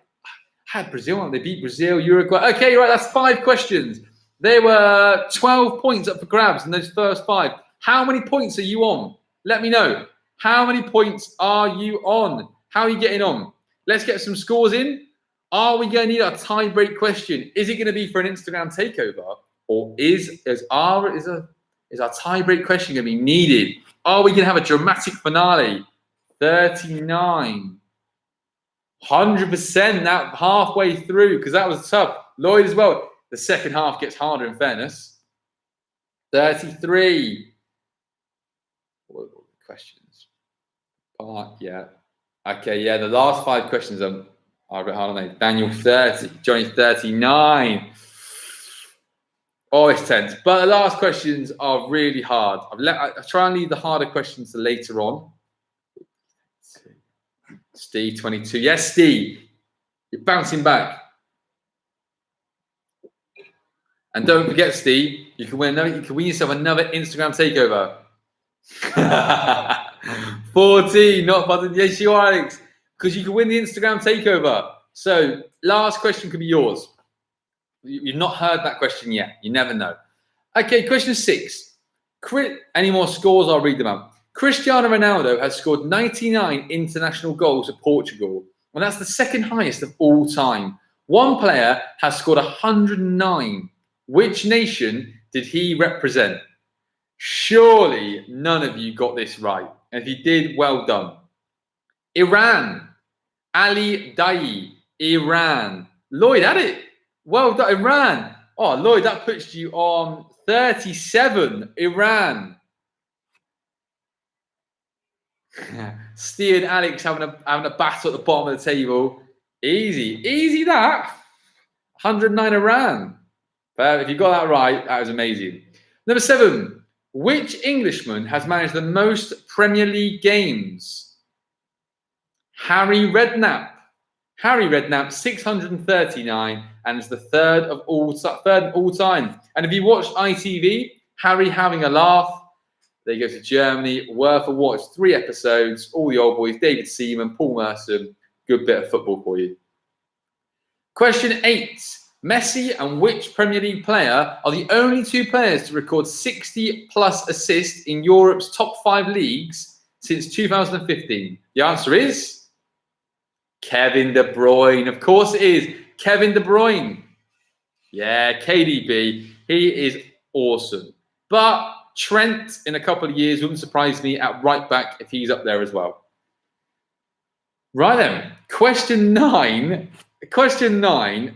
had Brazil. They beat Brazil, Uruguay. Okay, right, that's 5 questions. There were 12 points up for grabs in those first 5. How many points are you on? Let me know. How many points are you on? How are you getting on? Let's get some scores in. Are we going to need a tie-break question? Is it going to be for an Instagram takeover? Or is our tie-break question going to be needed? Are we going to have a dramatic finale? 39. 100% that halfway through, because that was tough. Lloyd as well. The second half gets harder in fairness. 33. What are the questions? Yeah. Okay, yeah, the last 5 questions are a bit hard on me. Daniel 30, Johnny 39. Oh, it's tense. But the last questions are really hard. I try and leave the harder questions to later on. Steve 22. Yes, Steve. You're bouncing back. And don't forget, Steve, you can win yourself another Instagram takeover. 14, not button. Yes, you are, Alex. Because you can win the Instagram takeover. So, last question could be yours. You've not heard that question yet. You never know. Okay, question 6. Any more scores? I'll read them out. Cristiano Ronaldo has scored 99 international goals for Portugal, and that's the second highest of all time. One player has scored 109. Which nation did he represent? Surely none of you got this right. And if you did, well done. Iran. Ali Daei. Iran. Lloyd had it. Well done, Iran. Oh, Lloyd, that puts you on 37. Iran. Steve and Alex having a battle at the bottom of the table. Easy that. 109 Iran. But if you got that right, that was amazing. Number 7. Which Englishman has managed the most Premier League games? Harry Redknapp. Harry Redknapp, 639, and is the third all time. And if you watched ITV, Harry having a laugh. They go to Germany, worth a watch. 3 episodes, all the old boys, David Seaman, Paul Merson. Good bit of football for you. Question 8. Messi and which Premier League player are the only 2 players to record 60-plus assists in Europe's top 5 leagues since 2015? The answer is Kevin De Bruyne. Of course it is. Kevin De Bruyne. Yeah, KDB. He is awesome. But Trent, in a couple of years, wouldn't surprise me at right back if he's up there as well. Right then. Question 9. Question 9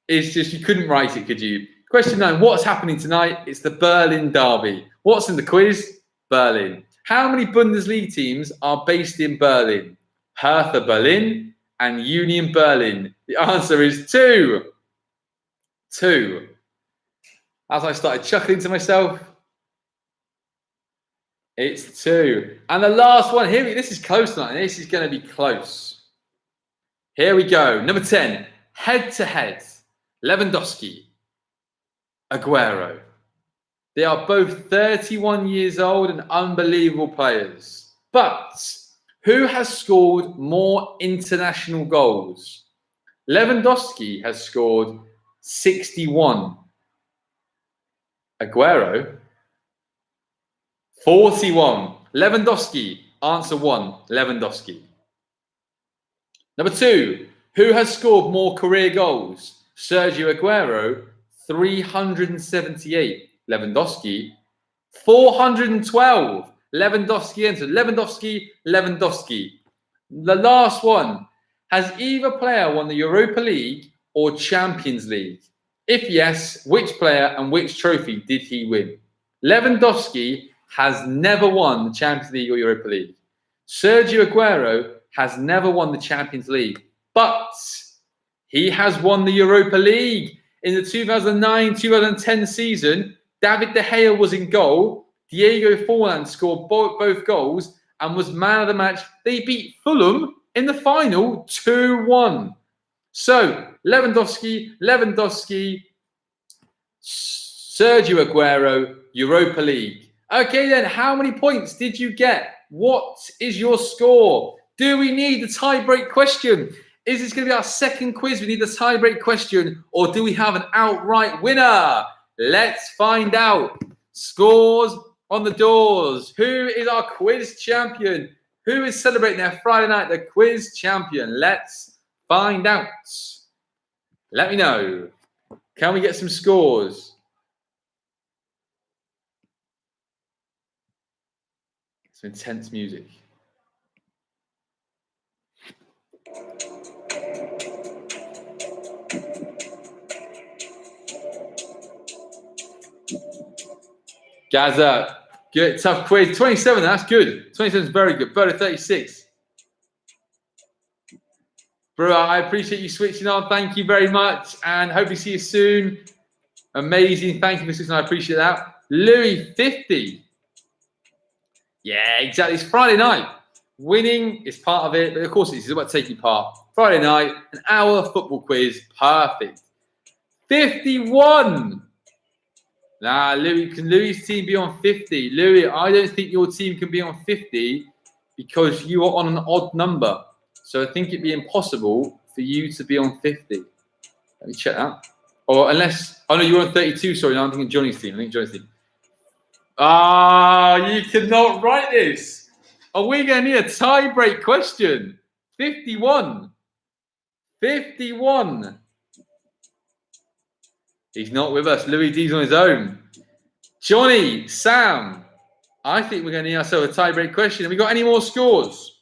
is just, you couldn't write it, could you? Question 9. What's happening tonight? It's the Berlin Derby. What's in the quiz? Berlin. How many Bundesliga teams are based in Berlin? Hertha Berlin and Union Berlin. The answer is 2. 2. As I started chuckling to myself, it's 2. And the last one, this is close tonight. This is going to be close. Here we go. Number 10, head-to-head. Lewandowski, Agero. They are both 31 years old and unbelievable players. But who has scored more international goals? Lewandowski has scored 61. Agüero, 41. Lewandowski, answer 1, Lewandowski. Number 2, who has scored more career goals? Sergio Agüero, 378. Lewandowski, 412. Lewandowski entered. Lewandowski. The last one. Has either player won the Europa League or Champions League? If yes, which player and which trophy did he win? Lewandowski has never won the Champions League or Europa League. Sergio Agero has never won the Champions League, but he has won the Europa League. In the 2009-2010 season, David De Gea was in goal. Diego Forlan scored both goals and was man of the match. They beat Fulham in the final 2-1. So, Lewandowski, Sergio Agero, Europa League. Okay then, how many points did you get? What is your score? Do we need the tiebreak question? Is this going to be our second quiz? We need the tiebreak question, or do we have an outright winner? Let's find out. Scores on the doors. Who is our quiz champion? Who is celebrating their Friday night, the quiz champion? Let's find out. Let me know. Can we get some scores? Some intense music. Gaza, good, tough quiz. 27, that's good. 27 is very good. Better 36. Bro, I appreciate you switching on. Thank you very much. And hope to see you soon. Amazing. Thank you for switching on. I appreciate that. Louis, 50. Yeah, exactly. It's Friday night. Winning is part of it, but of course it's about taking part. Friday night, an hour football quiz. Perfect. 51. Nah, Louis, can Louis' team be on 50? Louis, I don't think your team can be on 50 because you are on an odd number. So I think it'd be impossible for you to be on 50. Let me check that. Or unless, oh no, you're on 32. Sorry, no, I'm thinking Johnny's team. I think Johnny's team. Ah, you cannot write this. Are we going to need a tie-break question? 51. 51. He's not with us. Louis D's on his own. Johnny, Sam, I think we're going to need ourselves a tie-break question. Have we got any more scores?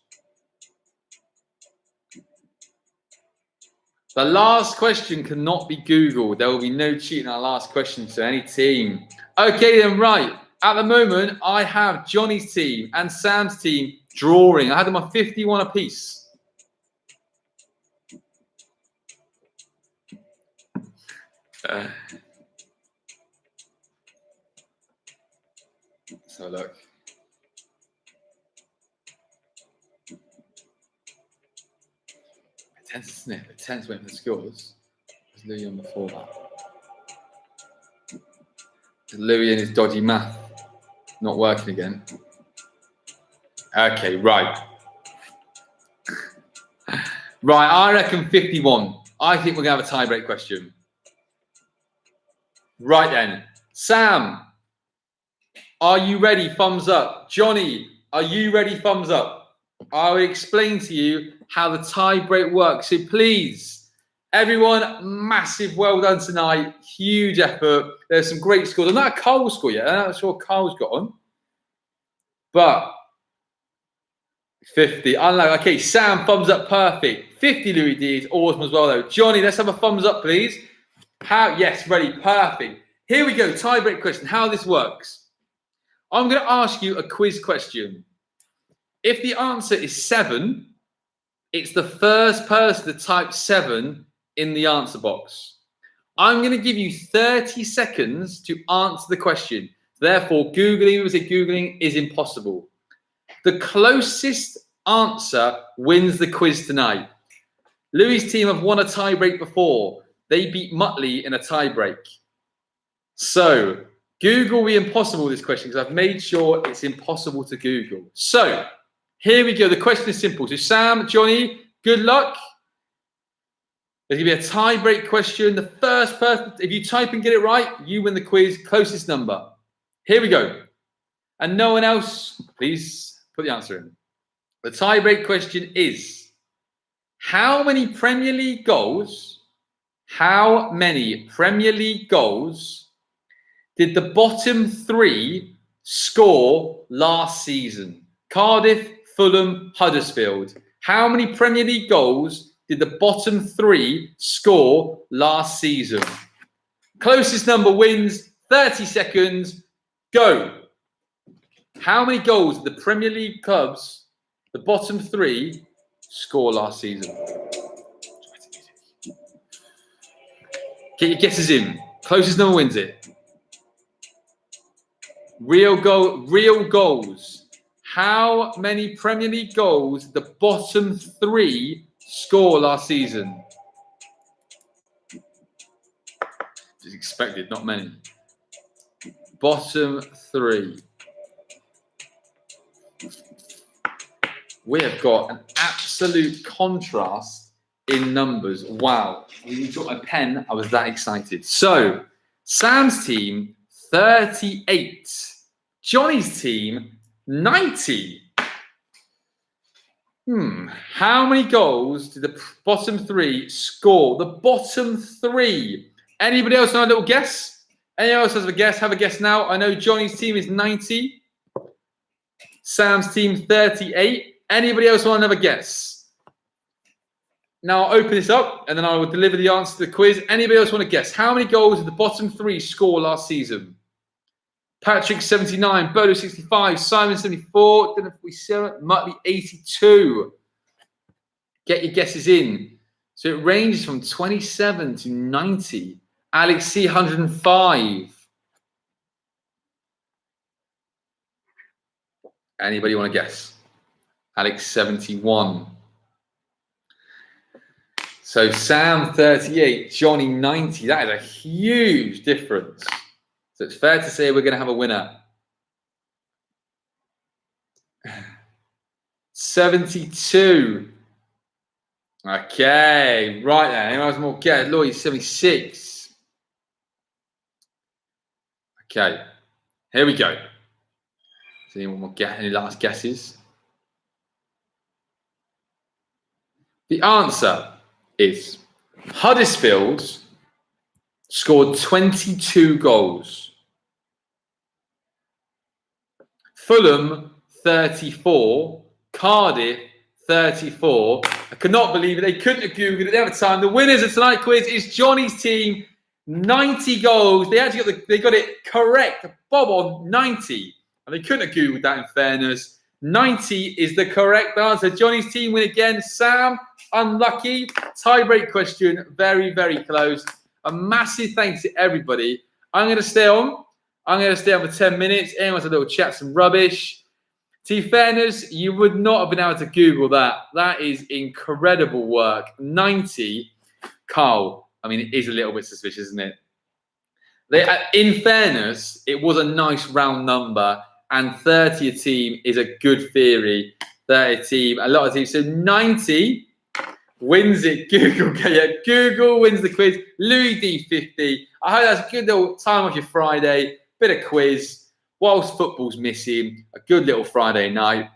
The last question cannot be Googled. There will be no cheating in our last question to any team. Okay, then, right. At the moment, I have Johnny's team and Sam's team drawing. I had them on 51 apiece. So look. It tends to snip. It tends to wait for the scores. There's Louis on before that. Louis and his dodgy math not working again. Okay, right. Right, I reckon 51. I think we're going to have a tie-break question. Right then. Sam, are you ready? Thumbs up. Johnny, are you ready? Thumbs up. I will explain to you how the tie-break works. So please, everyone, massive well done tonight. Huge effort. There's some great scores. I'm not a Cole score yet. I'm not sure what Cole's got on. But 50. Unlike, okay, Sam, thumbs up, perfect. 50 Louis D is awesome as well, though. Johnny, let's have a thumbs up, please. How? Yes, ready, perfect. Here we go, tie-break question. How this works. I'm going to ask you a quiz question. If the answer is 7, it's the first person to type 7 in the answer box. I'm going to give you 30 seconds to answer the question. Therefore, Googling is impossible. The closest answer wins the quiz tonight. Louis' team have won a tie-break before. They beat Muttley in a tie-break. So, Google will be impossible this question because I've made sure it's impossible to Google. So, here we go. The question is simple. So, Sam, Johnny, good luck. There's going to be a tie-break question. The first person, if you type and get it right, you win the quiz. Closest number. Here we go. And no one else, please put the answer in. The tie-break question is, how many Premier League goals did the bottom 3 score last season? Cardiff, Fulham, Huddersfield. How many Premier League goals did the bottom 3 score last season? Closest number wins. 30 seconds. Go. How many goals did the Premier League clubs, the bottom 3, score last season? Get your guesses in. Closest number wins it. Real goals. How many Premier League goals did the bottom 3 score last season? As expected, not many. Bottom 3. We have got an absolute contrast in numbers. Wow. When you took my pen, I was that excited. So, Sam's team, 38. Johnny's team, 90. How many goals did the bottom 3 score? The bottom 3. Anybody else know a little guess? Anyone else has a guess? Have a guess now. I know Johnny's team is 90. Sam's team, 38. Anybody else want another guess? Now I'll open this up and then I will deliver the answer to the quiz. Anybody else want to guess? How many goals did the bottom 3 score last season? Patrick, 79. Bodo, 65. Simon, 74. Muttley, 82. Get your guesses in. So it ranges from 27 to 90. Alex C, 105. Anybody want to guess? Alex, 71. So Sam, 38. Johnny, 90. That is a huge difference. So it's fair to say we're going to have a winner. 72. Okay, right then. Anyone else more guess? Lloyd, 76. Okay, here we go. Does anyone more get any last guesses? The answer is Huddersfield scored 22 goals. Fulham, 34. Cardiff, 34. I cannot believe it. They couldn't have Googled it every time. The winners of tonight's quiz is Johnny's team, 90 goals. They actually got it correct. Bob on 90. And they couldn't have Googled that in fairness. 90 is the correct answer. Johnny's team win again. Sam, unlucky. Tiebreak question. Very, very close. A massive thanks to everybody. I'm going to stay on. I'm going to stay on for 10 minutes. Anyone's a little chat, some rubbish. To fairness, you would not have been able to Google that. That is incredible work. 90. Carl, I mean, it is a little bit suspicious, isn't it? In fairness, it was a nice round number. And 30 a team is a good theory. 30 a team, a lot of teams. So 90 wins it. Google, yeah, Google wins the quiz. Louis D, 50. I hope that's a good little time off your Friday. Bit of quiz. Whilst football's missing, a good little Friday night.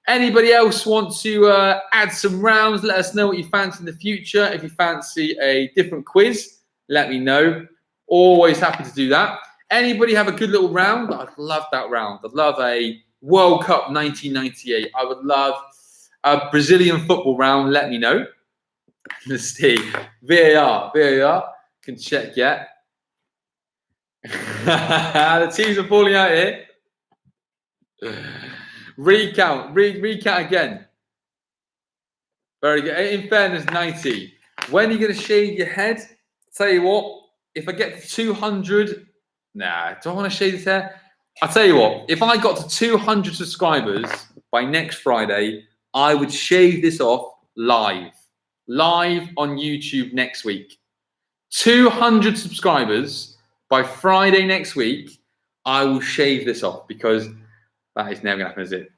Anybody else want to add some rounds? Let us know what you fancy in the future. If you fancy a different quiz, let me know. Always happy to do that. Anybody have a good little round? I'd love that round. I'd love a World Cup 1998. I would love a Brazilian football round. Let me know. Let's see. VAR can check yet. The teams are falling out here. Recount again. Very good. In fairness, 90. When are you going to shave your head? Tell you what, if I get to 200, nah, do I want to shave this hair? I'll tell you what, if I got to 200 subscribers by next Friday, I would shave this off live on YouTube next week. 200 subscribers by Friday next week, I will shave this off because that is never going to happen, is it?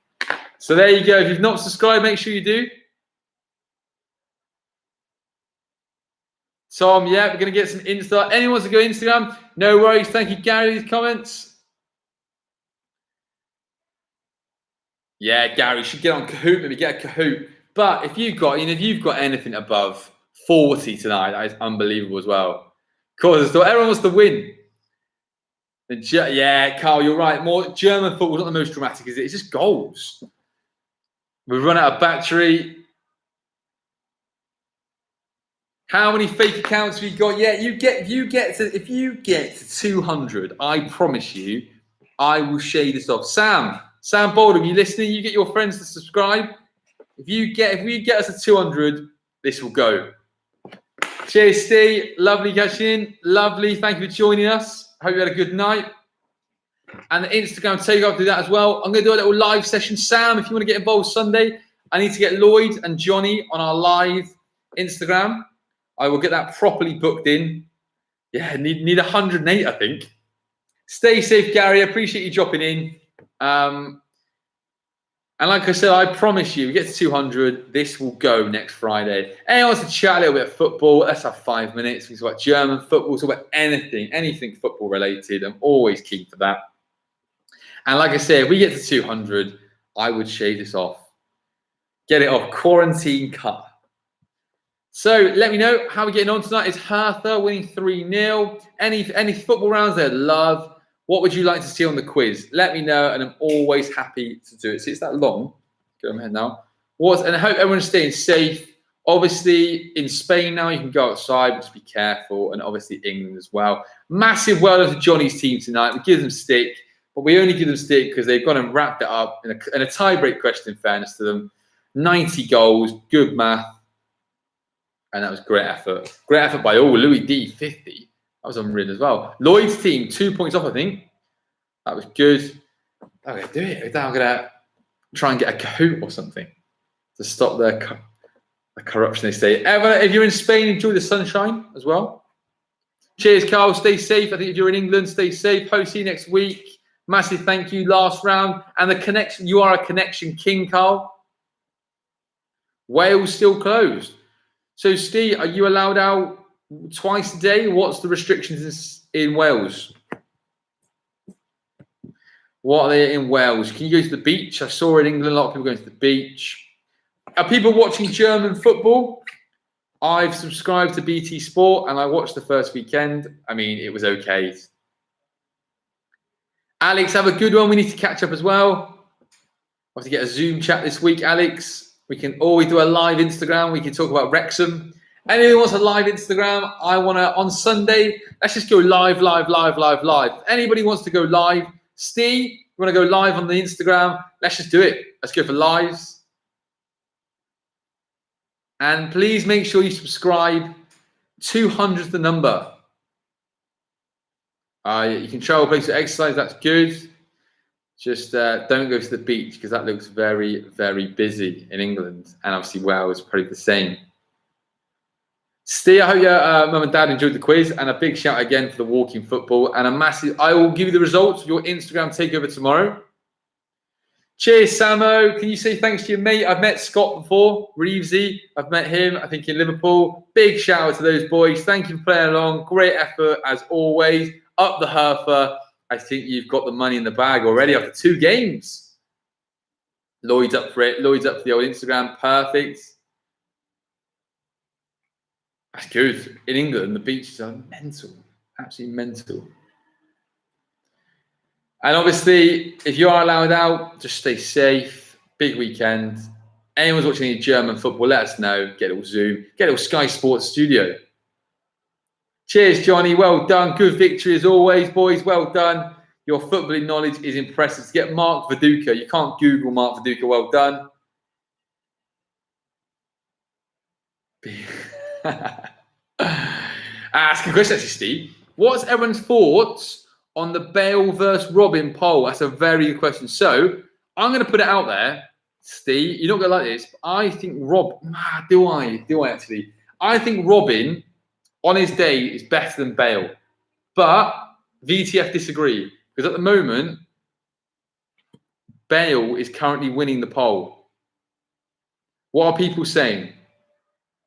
So there you go. If you've not subscribed, make sure you do. Tom, yeah, we're going to get some Insta. Anyone wants to go Instagram? No worries. Thank you, Gary, these comments. Yeah, Gary, you should get on Kahoot. Maybe get a Kahoot. But if you've got anything above 40 tonight, that is unbelievable as well. Of course, everyone wants to win. Yeah, Carl, you're right. More German football's not the most dramatic, is it? It's just goals. We've run out of battery. How many fake accounts have you got? Yeah, if you get to 200, I promise you, I will shade this off. Sam Boldham, you listening? You get your friends to subscribe. If we get us to 200, this will go. Cheers, Steve. Lovely catching in. Lovely. Thank you for joining us. Hope you had a good night. And the Instagram takeoff, do that as well. I'm going to do a little live session. Sam, if you want to get involved Sunday, I need to get Lloyd and Johnny on our live Instagram. I will get that properly booked in. Yeah, need 108, I think. Stay safe, Gary. I appreciate you dropping in. And like I said, I promise you, we get to 200, this will go next Friday. Anyone wants to chat a little bit of football? Let's have 5 minutes. We talk about German football, talk about anything football related. I'm always keen for that. And like I said, if we get to 200, I would shave this off. Get it off. Quarantine cut. So let me know how we're getting on tonight. Is Hertha winning 3-0? Any football rounds they'd love? What would you like to see on the quiz? Let me know, and I'm always happy to do it. See, it's that long. Go ahead now. And I hope everyone's staying safe. Obviously, in Spain now, you can go outside, but just be careful. And obviously, England as well. Massive well done to Johnny's team tonight. We give them stick, but we only give them stick because they've gone and wrapped it up in a tiebreak question, in fairness to them. 90 goals, good math. And that was great effort. Great effort by all. Louis D, 50. That was unreal as well. Lloyd's team, 2 points off, I think. That was good. I'm going to do it. I'm going to try and get a Kahoot or something to stop the corruption they say. If you're in Spain, enjoy the sunshine as well. Cheers, Carl. Stay safe. I think if you're in England, stay safe. Hope see you next week. Massive thank you. Last round. And the connection. You are a connection king, Carl. Wales still closed. So, Steve, are you allowed out twice a day? What's the restrictions in Wales? What are they in Wales? Can you go to the beach? I saw in England a lot of people going to the beach. Are people watching German football? I've subscribed to BT Sport and I watched the first weekend. I mean, it was okay. Alex, have a good one. We need to catch up as well. I'll have to get a Zoom chat this week, Alex. We can always do a live Instagram. We can talk about Wrexham. Anyone wants a live Instagram? I want to, on Sunday, let's just go live. If anybody wants to go live, Steve, you want to go live on the Instagram? Let's just do it. Let's go for lives. And please make sure you subscribe. 200 is the number. You can travel places to exercise. That's good. Just don't go to the beach because that looks very, very busy in England. And obviously Wales is probably the same. Steve, I hope your mum and dad enjoyed the quiz. And a big shout again for the walking football. And a massive, I will give you the results of your Instagram takeover tomorrow. Cheers, Samo. Can you say thanks to your mate? I've met Scott before, Reevesy. I've met him, I think, in Liverpool. Big shout out to those boys. Thank you for playing along. Great effort, as always. Up the Hertha. I think you've got the money in the bag already after 2 games. Lloyd's up for it. Lloyd's up for the old Instagram. Perfect. That's good. In England, the beaches are mental. Absolutely mental. And obviously, if you are allowed out, just stay safe. Big weekend. Anyone's watching any German football, let us know. Get a little Zoom. Get a little Sky Sports studio. Cheers, Johnny. Well done. Good victory as always, boys. Well done. Your footballing knowledge is impressive. To get Mark Viduka. You can't Google Mark Viduka. Well done. Ask a question, actually, Steve. What's everyone's thoughts on the Bale versus Robin poll? That's a very good question. So I'm going to put it out there, Steve. You're not going to like this, but I think do I actually? I think Robin on his day is better than Bale, but VTF disagree because at the moment Bale is currently winning the poll. What are people saying?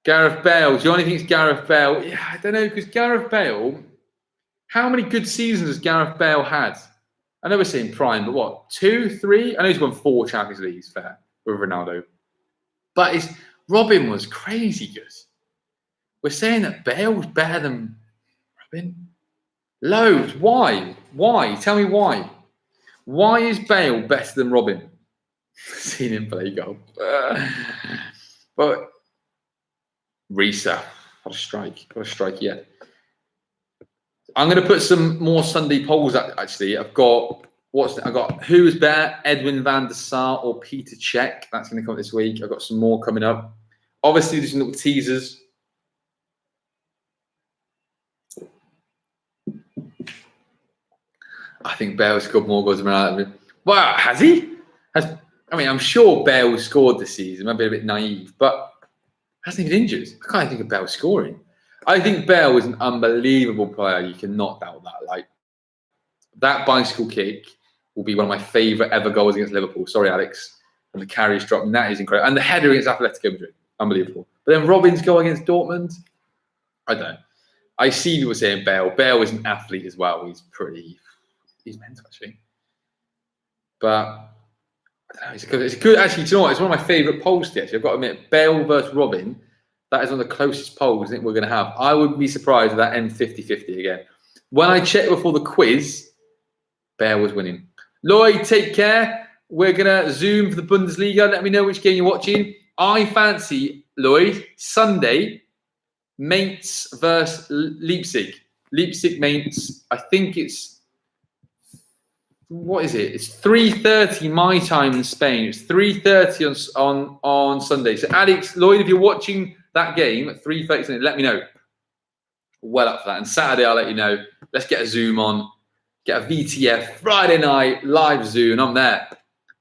Gareth Bale. Johnny thinks Gareth Bale. Yeah, I don't know because Gareth Bale. How many good seasons has Gareth Bale had? I know we're saying prime, but what? 2, 3? I know he's won 4 Champions Leagues, fair, with Ronaldo. But Robin was crazy good. We're saying that Bale was better than Robin? Loads. Why? Why? Tell me why. Why is Bale better than Robin? Seen him play goal. But Risa, what a strike. What a strike he had. I'm going to put some more Sunday polls out, actually. I've got who is better, Edwin van der Sar or Peter Cech? That's going to come up this week. I've got some more coming up. Obviously, there's some little teasers. I think Bale scored more goals than Ronaldo. Wow, has he? I'm sure Bale scored this season. I've been a bit naive, but hasn't even injured. I can't think of Bale scoring. I think Bale is an unbelievable player. You cannot doubt that. Like, that bicycle kick will be one of my favourite ever goals against Liverpool. Sorry, Alex. And the carries dropping, that is incredible. And the header against Atletico Madrid, unbelievable. But then Robin's goal against Dortmund, I don't know. I see people saying Bale. Bale is an athlete as well. He's mental, actually. But I don't know. It's good. Actually, do you know what? It's one of my favourite polls today. Actually, I've got to admit, Bale versus Robin. That is one of the closest polls I think we're going to have. I would be surprised if that ends 50-50 again. When I checked before the quiz, Bale was winning. Lloyd, take care. We're going to Zoom for the Bundesliga. Let me know which game you're watching. I fancy, Lloyd, Sunday, Mainz versus Leipzig. Leipzig, Mainz. I think it's, what is it? It's 3:30 my time in Spain. It's 3:30 on Sunday. So, Alex, Lloyd, if you're watching that game at 3:30 Sunday, let me know. Well up for that. And Saturday, I'll let you know. Let's get a Zoom on. Get a VTF Friday night live Zoom. I'm there,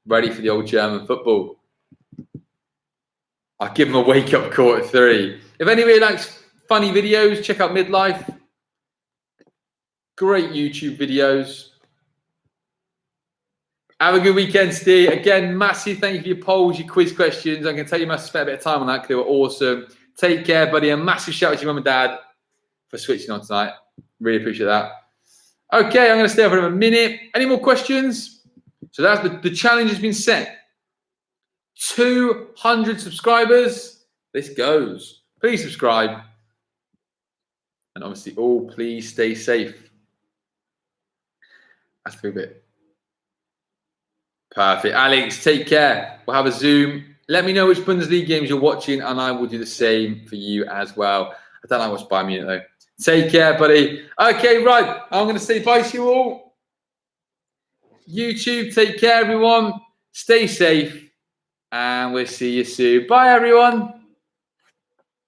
ready for the old German football. I'll give them a wake-up call at 3. If anybody likes funny videos, check out Midlife. Great YouTube videos. Have a good weekend, Steve. Again, massive thank you for your polls, your quiz questions. I can tell you must have spent a bit of time on that because they were awesome. Take care, buddy. A massive shout out to your mum and dad for switching on tonight. Really appreciate that. Okay, I'm going to stay over a minute. Any more questions? So that's the challenge has been set. 200 subscribers. This goes. Please subscribe. And obviously, please stay safe. That's the bit. Perfect. Alex, take care. We'll have a Zoom. Let me know which Bundesliga games you're watching, and I will do the same for you as well. I don't know what's by me though. Take care, buddy. Okay, right. I'm going to say bye to you all. YouTube, take care, everyone. Stay safe, and we'll see you soon. Bye, everyone.